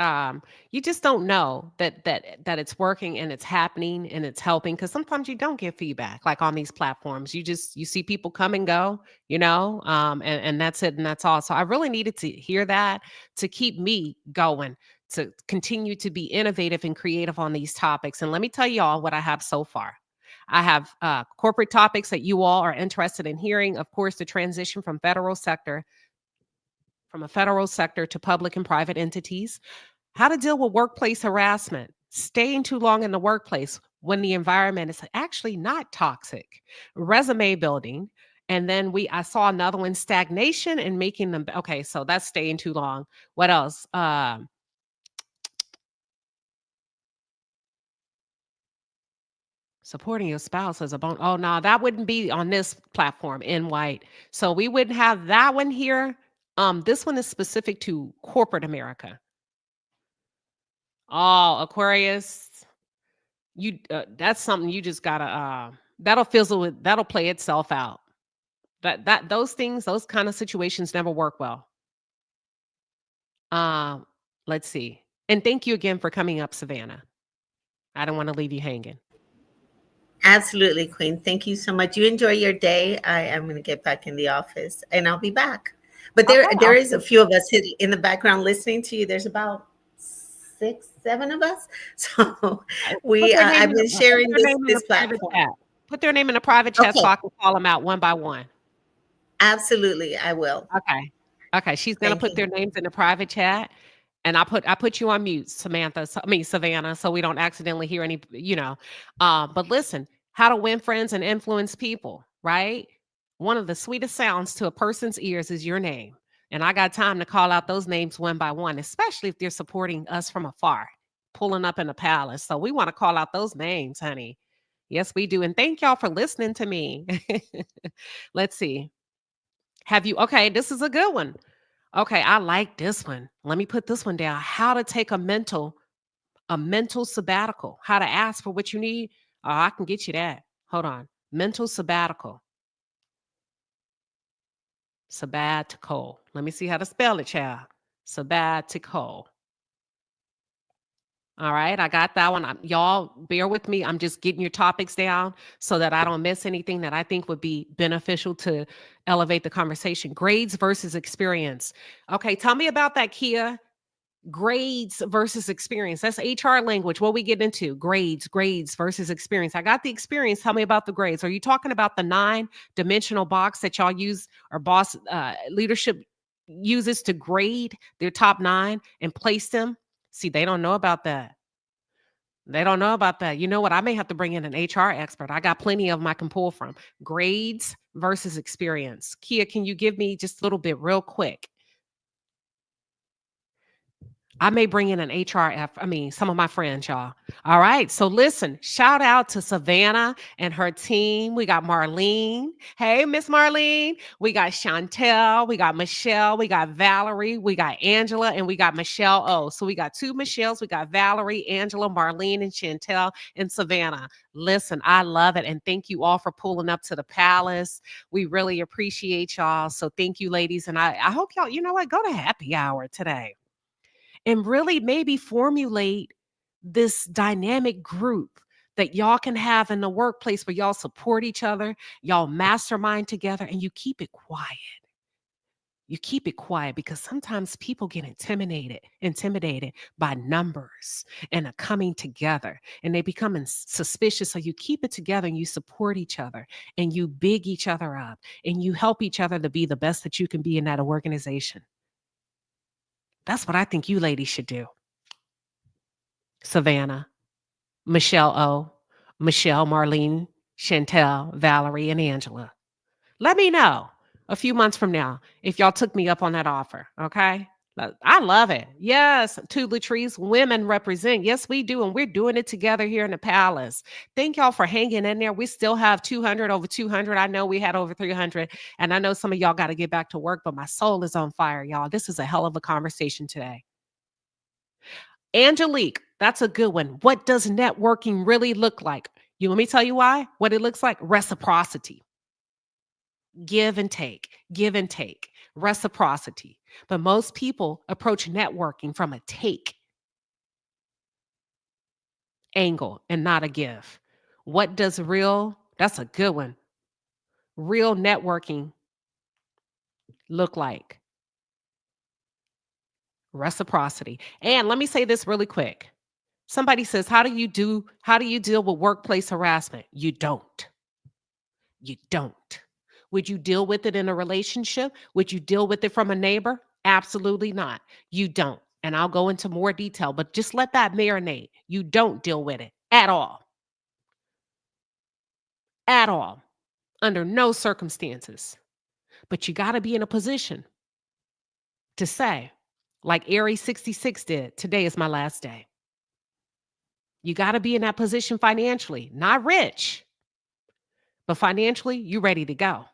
you just don't know that it's working and it's happening and it's helping, because sometimes you don't get feedback like on these platforms. You see people come and go, and that's it and that's all. So I really needed to hear that to keep me going, to continue to be innovative and creative on these topics. And let me tell you all what I have so far. I have corporate topics that you all are interested in hearing. Of course, the transition from a federal sector to public and private entities. How to deal with workplace harassment, staying too long in the workplace when the environment is actually not toxic. Resume building. And then I saw another one, stagnation and making them. Okay, so that's staying too long. What else? Supporting your spouse as a bone. Oh no, that wouldn't be on this platform in white. So we wouldn't have that one here. This one is specific to corporate America. Oh, Aquarius, you that's something you just gotta That'll fizzle with, that'll play itself out. Those things, those kind of situations never work well. Um, let's see. And thank you again for coming up, Savannah. I don't want to leave you hanging. Absolutely, Queen. Thank you so much. You enjoy your day. I am going to get back in the office and I'll be back. But there, Okay, there is a few of us in the background listening to you. There's about 6, 7 of us. So put their name I've in been sharing put their name in this the private platform. chat. Put their name in the private chat so Okay, I can call them out one by one. absolutely, I will. Okay. Okay. She's gonna Thank put you. their names in the private chat. And I put you on mute, Samantha. Savannah, so we don't accidentally hear any, but listen, how to win friends and influence people, right? One of the sweetest sounds to a person's ears is your name. And I got time to call out those names one by one, especially if they're supporting us from afar, pulling up in the palace. So we want to call out those names, honey. Yes, we do. And thank y'all for listening to me. Let's see. Okay, this is a good one. Okay, I like this one. Let me put this one down. How to take a mental sabbatical. How to ask for what you need. Oh, I can get you that. Hold on. Mental sabbatical. Sabbatical. Let me see how to spell it, child. Sabbatical. All right, I got that one. Y'all bear with me. I'm just getting your topics down so that I don't miss anything that I think would be beneficial to elevate the conversation. Grades versus experience. Okay, tell me about that, Kia. Grades versus experience. That's HR language. What we get into? Grades versus experience. I got the experience. Tell me about the grades. Are you talking about the 9-dimensional box that y'all use or boss leadership uses to grade their top 9 and place them? See, they don't know about that. They don't know about that. You know what? I may have to bring in an HR expert. I got plenty of them I can pull from. Grades versus experience. Kia, can you give me just a little bit real quick? I may bring in an some of my friends, y'all. All right. So listen, shout out to Savannah and her team. We got Marlene. Hey, Miss Marlene. We got Chantel. We got Michelle. We got Valerie. We got Angela. And we got Michelle O. So we got 2 Michelles. We got Valerie, Angela, Marlene, and Chantel and Savannah. Listen, I love it. And thank you all for pulling up to the palace. We really appreciate y'all. So thank you, ladies. And I hope y'all, you know what, go to happy hour today. And really maybe formulate this dynamic group that y'all can have in the workplace where y'all support each other, y'all mastermind together, and you keep it quiet. You keep it quiet because sometimes people get intimidated by numbers and a coming together, and they become suspicious. So you keep it together and you support each other and you big each other up and you help each other to be the best that you can be in that organization. That's what I think you ladies should do. Savannah, Michelle O, Michelle, Marlene, Chantel, Valerie, and Angela. Let me know a few months from now if y'all took me up on that offer, okay? I love it. Yes, to Latrice, women represent. Yes, we do, and we're doing it together here in the palace. Thank y'all for hanging in there. We still have 200, over 200. I know we had over 300, and I know some of y'all got to get back to work, but my soul is on fire, y'all. This is a hell of a conversation today. Angelique, that's a good one. What does networking really look like? Let me tell you why. What it looks like: reciprocity. Give and take, reciprocity. But most people approach networking from a take angle and not a give. What does that's a good one, real networking look like? Reciprocity. And let me say this really quick. Somebody says, how do you deal with workplace harassment? You don't. Would you deal with it in a relationship? Would you deal with it from a neighbor? Absolutely not. You don't. And I'll go into more detail, but just let that marinate. You don't deal with it at all. At all. Under no circumstances. But you got to be in a position to say, like Aries 66 did, today is my last day. You got to be in that position financially, not rich, but financially, you're ready to go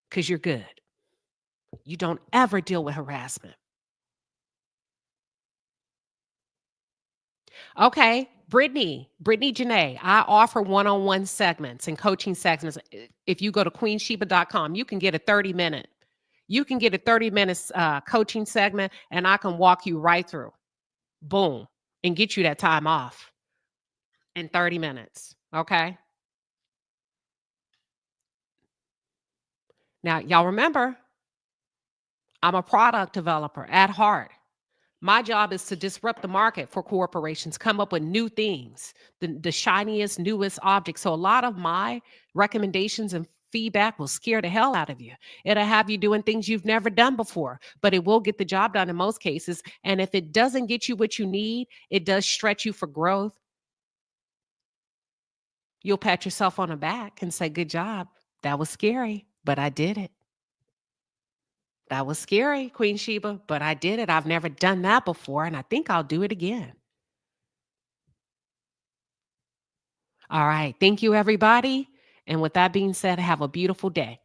because you're good. You don't ever deal with harassment. Okay, Brittany Janae, I offer one-on-one segments and coaching segments. If you go to queensheba.com, you can get a 30-minute. You can get a 30 minutes coaching segment, and I can walk you right through. Boom, and get you that time off in 30 minutes. Okay. Now, y'all remember, I'm a product developer at heart. My job is to disrupt the market for corporations, come up with new things, the shiniest, newest objects. So a lot of my recommendations and feedback will scare the hell out of you. It'll have you doing things you've never done before, but it will get the job done in most cases. And if it doesn't get you what you need, it does stretch you for growth. You'll pat yourself on the back and say, good job. That was scary, but I did it. That was scary, Queen Sheba, but I did it. I've never done that before, and I think I'll do it again. All right. Thank you, everybody. And with that being said, have a beautiful day.